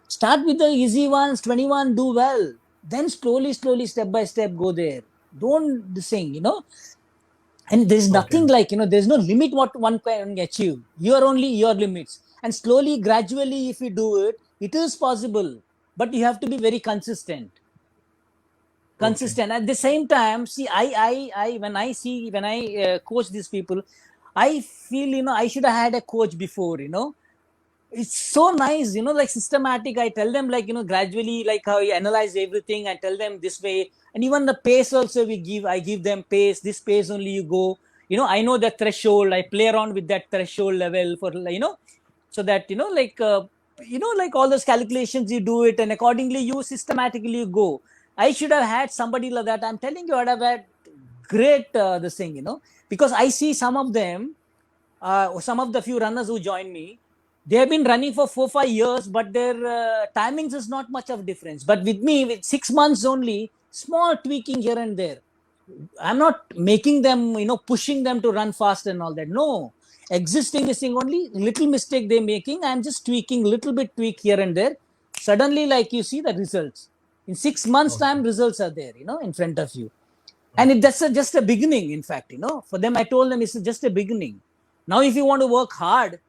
Start with the easy ones, 21, do well. Then slowly, step by step, go there. Don't sing, and there's nothing Okay. like there's no limit what one can achieve. You are only your limits, and slowly, gradually, if you do it, it is possible. But you have to be very consistent. Okay. At the same time, see, I when I coach these people, I feel I should have had a coach before. It's so nice, like systematic. I tell them like gradually, like how you analyze everything. I tell them this way, and even the pace also I give them pace. This pace only you go. I know the threshold. I play around with that threshold level for so that like all those calculations you do it, and accordingly you systematically you go. I should have had somebody like that. I'm telling you, I'd have had great this thing, because I see some of them, some of the few runners who join me, they have been running for 4-5 years, but their timings is not much of difference. But with me, with 6 months only, small tweaking here and there. I'm not making them, pushing them to run fast and all that. No, existing this thing only, little mistake they're making. I'm just tweaking, little bit tweak here and there. Suddenly, like, you see the results. In 6 months' Okay. time, results are there, in front of you. And that's just a beginning. In fact, for them, I told them it's just a beginning. Now, if you want to work hard,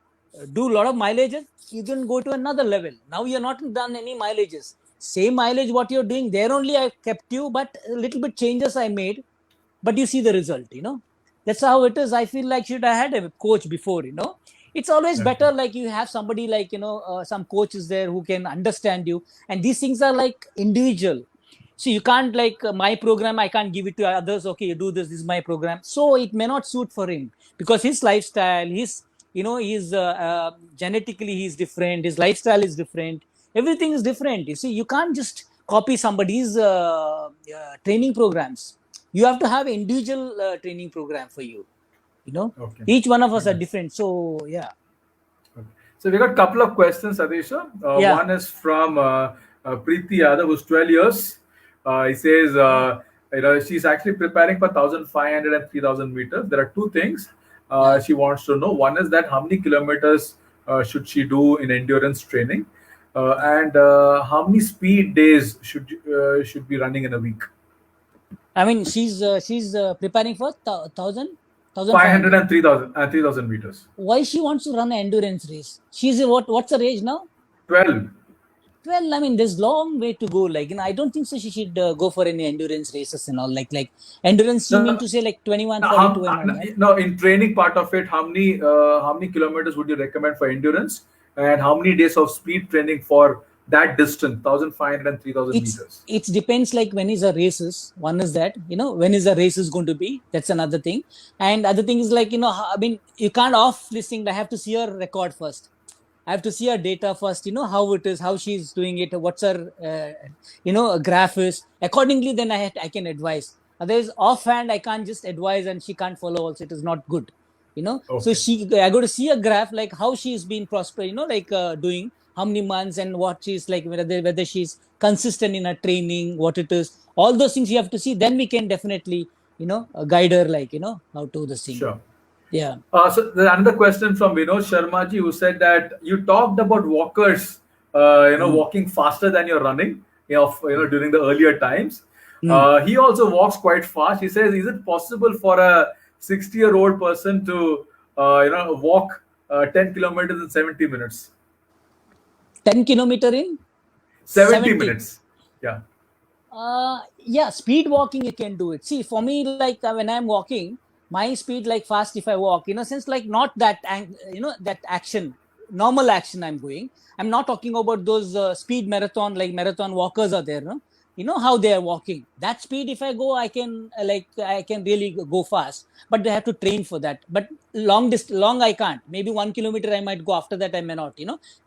do a lot of mileages, you can go to another level. Now you're not done any mileages. Same mileage what you're doing, there only I kept you, but a little bit changes I made. But you see the result, That's how it is. I feel like should I had a coach before, It's always Okay. better like you have somebody like, some coaches there who can understand you. And these things are like individual. So you can't like my program, I can't give it to others. Okay, you do this, this is my program. So it may not suit for him because his lifestyle, he's genetically he's different. His lifestyle is different. Everything is different. You see, you can't just copy somebody's training programs. You have to have an individual training program for you. Okay. Each one of us are Okay. different. So yeah, Okay. So we got a couple of questions, Adesha. yeah. One is from Preeti Yadav, who's 12 years. He says, she's actually preparing for 1,500 and 3,000 meters. There are two things Yeah. she wants to know. One is that how many kilometers should she do in endurance training, and how many speed days should be running in a week. I mean, she's preparing for 500 1,500. and 3,000 meters. Why she wants to run an endurance race? She's what's her age now? 12. Well, I mean, there's long way to go. Like, I don't think so. She should go for any endurance races and all. Like endurance. You mean No, to say like 21, no, 42 and all that? no, in training part of it, how many kilometers would you recommend for endurance, and how many days of speed training for that distance, 1,500 and 3,000 It's meters? it depends. Like when is the races? One is that when is the race is going to be. That's another thing. And other thing is like I mean, you can't off this thing. I have to see her record first. I have to see her data first, how it is, how she's doing it, what's her, graph is. Accordingly, then I can advise. Otherwise, offhand, I can't just advise and she can't follow also. It is not good. So Okay. I got to see a graph, like how she's been prosper, like doing, how many months and what she's like, whether she's consistent in her training, what it is. All those things you have to see. Then we can definitely, guide her, like, how to this thing. Sure. Yeah. So there's another question from Vinod Sharma ji, who said that you talked about walkers, Mm. walking faster than you're running, during the earlier times. Mm. He also walks quite fast. He says, is it possible for a 60-year-old person to, walk 10 kilometers in 70 minutes? 10 kilometer in 70 70. minutes. Yeah. Yeah, speed walking you can do it. See, for me, like when I'm walking, my speed like fast if I walk, since like not that that action, normal action I'm going. I'm not talking about those speed marathon, like marathon walkers are there, no? You know how they are walking. That speed, if I go, I can I can really go fast, but they have to train for that. But long I can't. Maybe 1 kilometer I might go. After that I may not.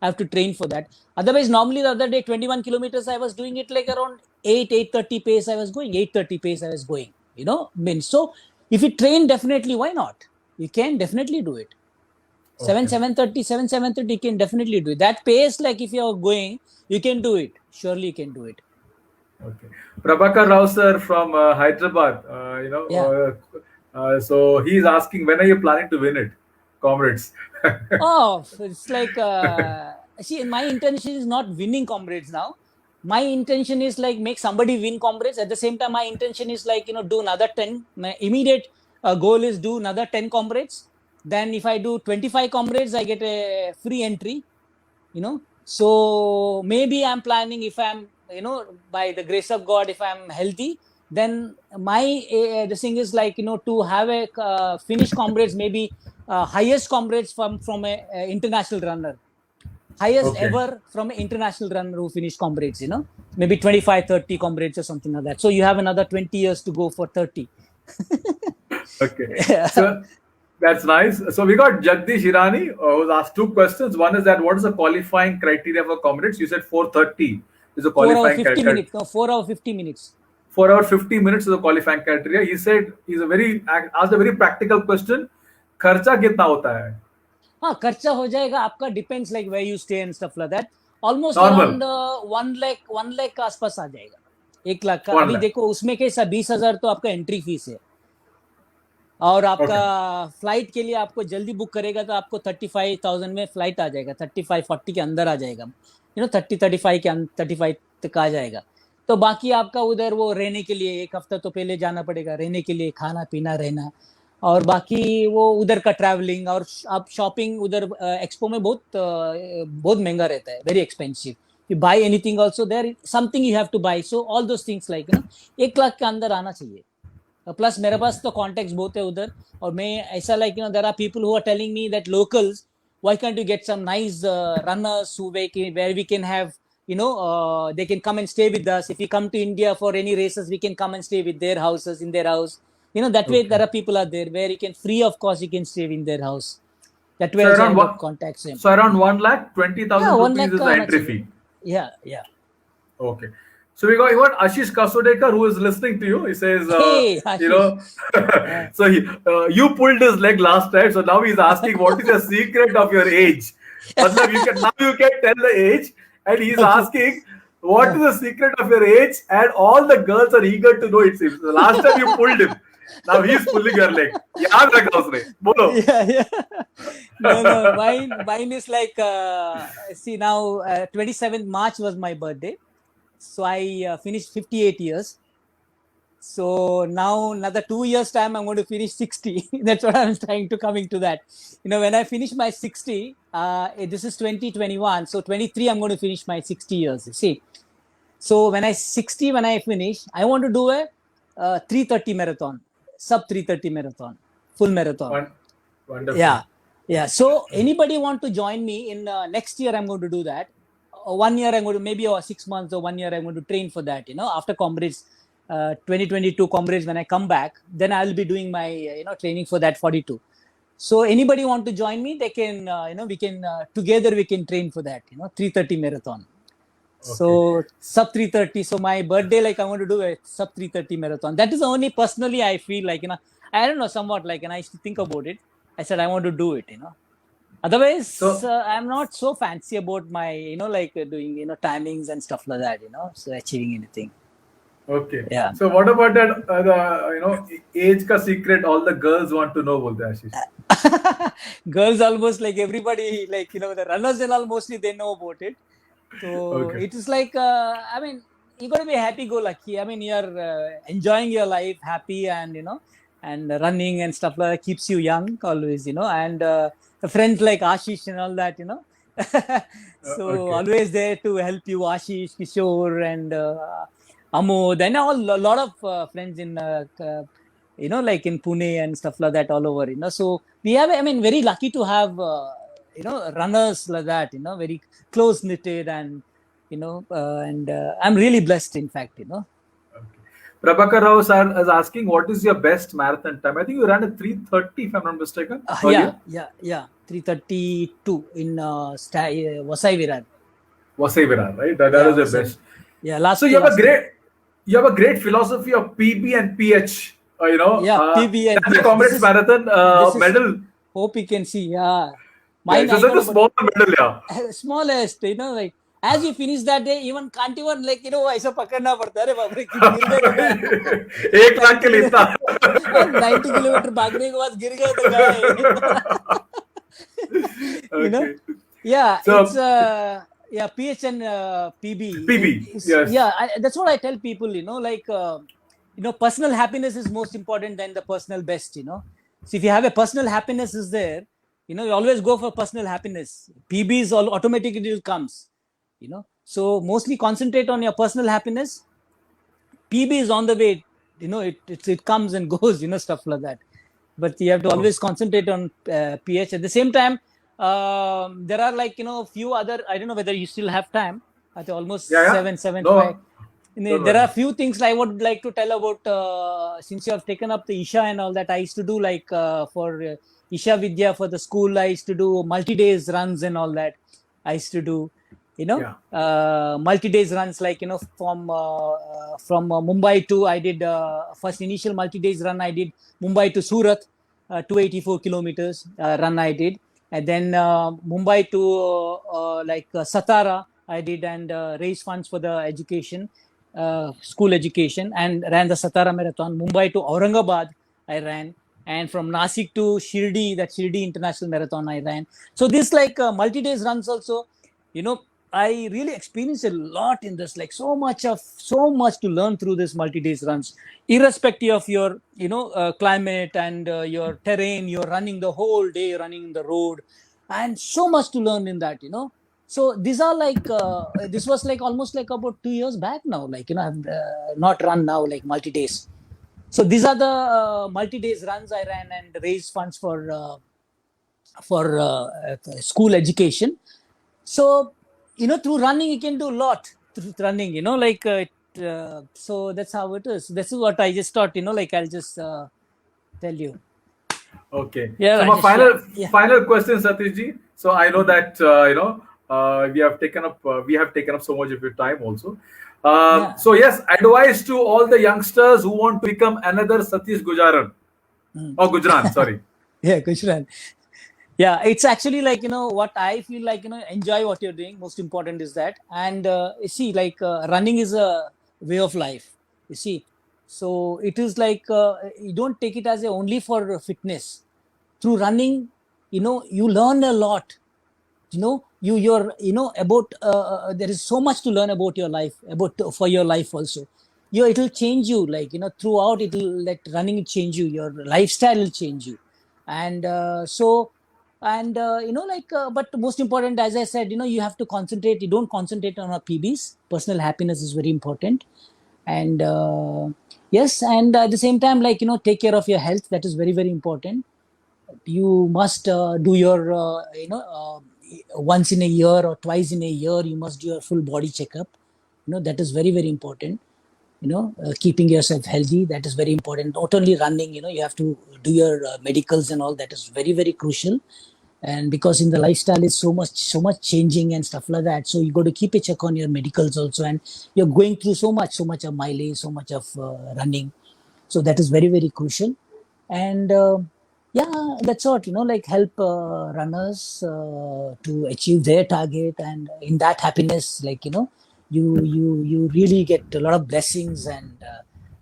I have to train for that. Otherwise, normally the other day 21 kilometers I was doing it like around 8:30 pace. I was going 8:30 pace. I was going. So if you train, definitely why not? You can definitely do it. 7 Okay. 7:30 7:30 you can definitely do it. That pace, like if you're going, you can do it. Surely you can do it. Okay. Prabhakar Rao sir from Hyderabad, Yeah. so he's asking, when are you planning to win it, comrades? Oh, it's like see, my intention is not winning comrades now. My intention is like make somebody win comrades. At the same time, my intention is like do another 10. My immediate goal is do another 10 comrades. Then if I do 25 comrades, I get a free entry. So maybe I'm planning, if I'm by the grace of God, if I'm healthy, then my the thing is like to have a finish comrades, maybe highest comrades from a international runner, highest Okay. ever from an international runner who finished comrades, maybe 25 30 comrades or something like that. So you have another 20 years to go for 30. Okay. Yeah. So that's nice. So we got Jagdish Irani, who's asked two questions. One is that what is the qualifying criteria for comrades? You said 4:30 is a 4 hour qualifying 50 criteria. minutes, no, 4 hour 50 minutes. 4 hour 50 minutes is the qualifying criteria. He said asked a very practical question. खर्चा कितना होता है? हाँ, खर्चा हो जाएगा आपका, depends like where you stay and stuff like that. Almost Normal around 1 lakh के आसपास आ जाएगा. 1 लाख का. 1 अभी lakh. देखो उसमें कैसा 20,000 तो आपका एंट्री फीस है, और आपका Okay. फ्लाइट के लिए आपको जल्दी बुक करेगा तो आपको 35,000 में फ्लाइट आ जाएगा. 35-40 के अंदर आ जाएगा. 35 तक आ जाएगा. तो बाकी आपका उधर वो रहने के लिए 1 हफ्ता तो पहले जाना पड़ेगा, रहने के लिए, खाना पीना रहना, और बाकी वो उधर का ट्रैवलिंग, और आप शॉपिंग उधर एक्सपो में बहुत महंगा रहता है, very expensive. You buy anything also there, something you have to buy. So all those things like 1 lakh के अंदर आना चाहिए. प्लस मेरे पास तो कॉन्टेक्ट बहुत है उधर, और मैं ऐसा like there are people who are telling me that locals, why can't you get some nice runners where we can have they can come and stay with us. If we come to India for any races, we can come and stay with their houses, in their house. That way Okay. there are people out there where you can free of cost, you can stay in their house. That way So also I around got what? contacts him. So around 1 lakh, Yeah, 20,000 1 rupees lakh is का the आना entry चाहिए. fee. Yeah. Okay. So we got Ashish Kasodekar, who is listening to you. He says, Hey, Ashish. so you pulled his leg last time. So now he's asking, what is the secret of your age? Matlab, you can tell the age, and he's Okay. asking, what is the secret of your age? And all the girls are eager to know, it seems. The last time you pulled him, now he's pulling your leg. Yaad rakha usne. Bolo. Yeah. No, mine is like see now 27th March was my birthday, so I finished 58 years. So now another 2 years time, I'm going to finish 60. That's what I'm trying to coming to that. When I finish my 60, this is 2021. So 23, I'm going to finish my 60 years. You see. So when I finish, I want to do a 3:30 marathon, sub 3:30 marathon, full marathon. Wonderful. Yeah. So anybody want to join me in next year? I'm going to do that. 1 year I'm going to maybe 6 months or 1 year I'm going to train for that. After Comrades 2022 Comrades, when I come back, then I'll be doing my training for that 42. So anybody want to join me? They can we can together we can train for that 3:30 marathon. So sub 3:30. So my birthday, like I want to do a sub 3:30 marathon. That is only personally I feel like I don't know, somewhat like, and I used to think about it. I said I want to do it. Otherwise, I'm not so fancy about my like doing timings and stuff like that. So achieving anything. Okay. Yeah. So what about that? The age ka secret all the girls want to know, bolte Ashish. Girls almost like everybody, like the runners and all, mostly they know about it. So it is like I mean, you got to be happy-go-lucky. I mean, you're enjoying your life, happy, and and running and stuff like that keeps you young always. And friends like Ashish and all that. So always there to help you, Ashish, Kishore, and Amod, and a lot of friends in like in Pune and stuff like that all over. So we have, I mean, very lucky to have runners like that. Very close knitted, and and I'm really blessed, in fact. Prabhakar Rao sir is asking, what is your best marathon time? I think you ran a 3:30, if I'm not mistaken. Yeah, 3:32 in 𝐸𝐴𝐵𝒂𝒏. 𝐸𝐴𝐵𝒂𝒏, right? That is your best. Yeah, last. So you have a great philosophy of PB and PH. PB and that's a Comrades Marathon medal. Hope you can see. Yeah. Mine, it's such a small medal, yeah. Smallest, like as you finish that day, even can't even like ऐसा पकड़ना पड़ता है बाप रे, 1 लाख के लिए 90 kilometre भागने के बाद गिर गए तो गए. It's PH and PB. Yes. Yeah, that's what I tell people. Like personal happiness is most important than the personal best. So if you have a personal happiness is there, you always go for personal happiness. PB is all automatically comes. So mostly concentrate on your personal happiness. PB is on the way. It comes and goes. Stuff like that. But you have to always concentrate on PH. At the same time, there are like few other. I don't know whether you still have time. At almost 7:05. No. There are few things I would like to tell about. Since you have taken up the Isha and all that, I used to do like for Isha Vidya for the school. I used to do multi-days runs and all that. I used to do. Multi-days runs, like from Mumbai to, I did first initial multi-days run. I did Mumbai to Surat, 284 kilometers run I did, and then Mumbai to Satara I did, and raised funds for the education, school education, and ran the Satara marathon. Mumbai to Aurangabad I ran, and from Nasik to Shirdi, that Shirdi International Marathon I ran. So this like multi-days runs also, I really experienced a lot in this, like so much to learn through this multi-days runs, irrespective of your, climate and your terrain. You're running the whole day, running the road, and so much to learn in that, So these are like, this was like almost like about 2 years back now, like, I've not run now like multi-days. So these are the multi-days runs I ran and raised funds for school education. So, through running, you can do a lot through running, so that's how it is. This is what I just thought, like I'll just tell you. Okay. Yeah, so my final question, Satish ji. So I know that, we have taken up so much of your time also. So yes, advice to all the youngsters who want to become another Satish Gujaran. Or Gujaran, sorry. Yeah, Gujaran. Yeah, it's actually like, what I feel like, enjoy what you're doing. Most important is that. And you see, like running is a way of life, you see. So it is like, you don't take it as only for fitness. Through running, you learn a lot. You're about, there is so much to learn about your life, for your life also. it'll change you, like, throughout. It'll, like, running will change you, your lifestyle will change you. And but most important, as I said, you have to concentrate. You don't concentrate on our PBs. Personal happiness is very important. And yes, and at the same time, like, take care of your health. That is very, very important. You must do your once in a year or twice in a year, you must do your full body checkup. That is very, very important. Keeping yourself healthy, that is very important. Not only running, you have to do your medicals and all. That is very, very crucial. And because in the lifestyle is so much changing and stuff like that, so you got to keep a check on your medicals also. And you're going through so much of mileage, so much of running. So that is very, very crucial. And yeah, that's what, like, help runners to achieve their target. And in that happiness, like, you really get a lot of blessings. And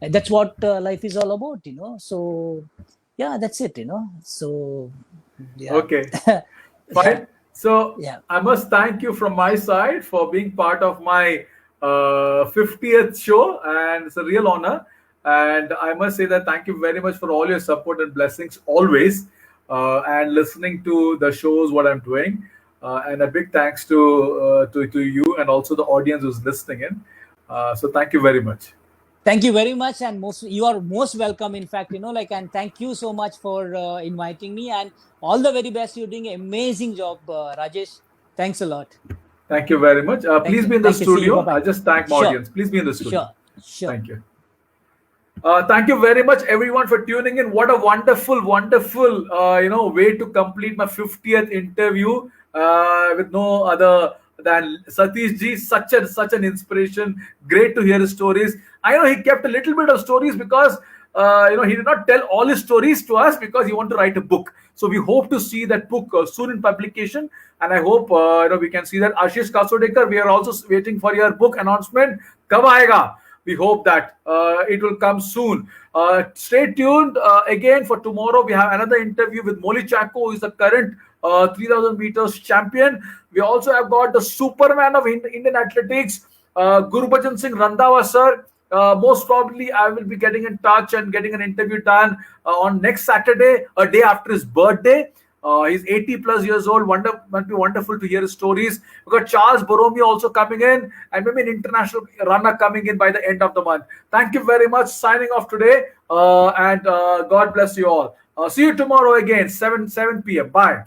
that's what life is all about. So yeah, that's it. So yeah. Okay, fine. So Yeah. I must thank you from my side for being part of my 50th show, and it's a real honor. And I must say that thank you very much for all your support and blessings always, and listening to the shows what I'm doing. And a big thanks to you and also the audience who's listening in. So thank you very much. Thank you very much, and you are most welcome. In fact, like, and thank you so much for inviting me, and all the very best. You're doing an amazing job, Rajesh. Thanks a lot. Thank you very much. Thank Please you. be in the Thank you. See you. studio. Bye bye. I'll just thank my Sure. audience. Please be in the studio. Sure. Sure. Thank you. Thank you very much, everyone, for tuning in. What a wonderful, wonderful, way to complete my 50th interview with no other than Satish ji. Such an inspiration. Great to hear his stories. I know he kept a little bit of stories because he did not tell all his stories to us because he wanted to write a book. So we hope to see that book soon in publication, and I hope we can see that. Ashish Kasodekar, we are also waiting for your book announcement. Kab aayega? We hope that it will come soon. Stay tuned again for tomorrow. We have another interview with Molly Chacko, who is the current 3000 meters champion. We also have got the Superman of Indian athletics, Gurbachan Singh Randhawa sir. Most probably, I will be getting in touch and getting an interview done on next Saturday, a day after his birthday. He's 80 plus years old. Must be wonderful to hear his stories. We've got Charles Borromeo also coming in, and maybe an international runner coming in by the end of the month. Thank you very much. Signing off today, and God bless you all. See you tomorrow again, 7 p.m. Bye.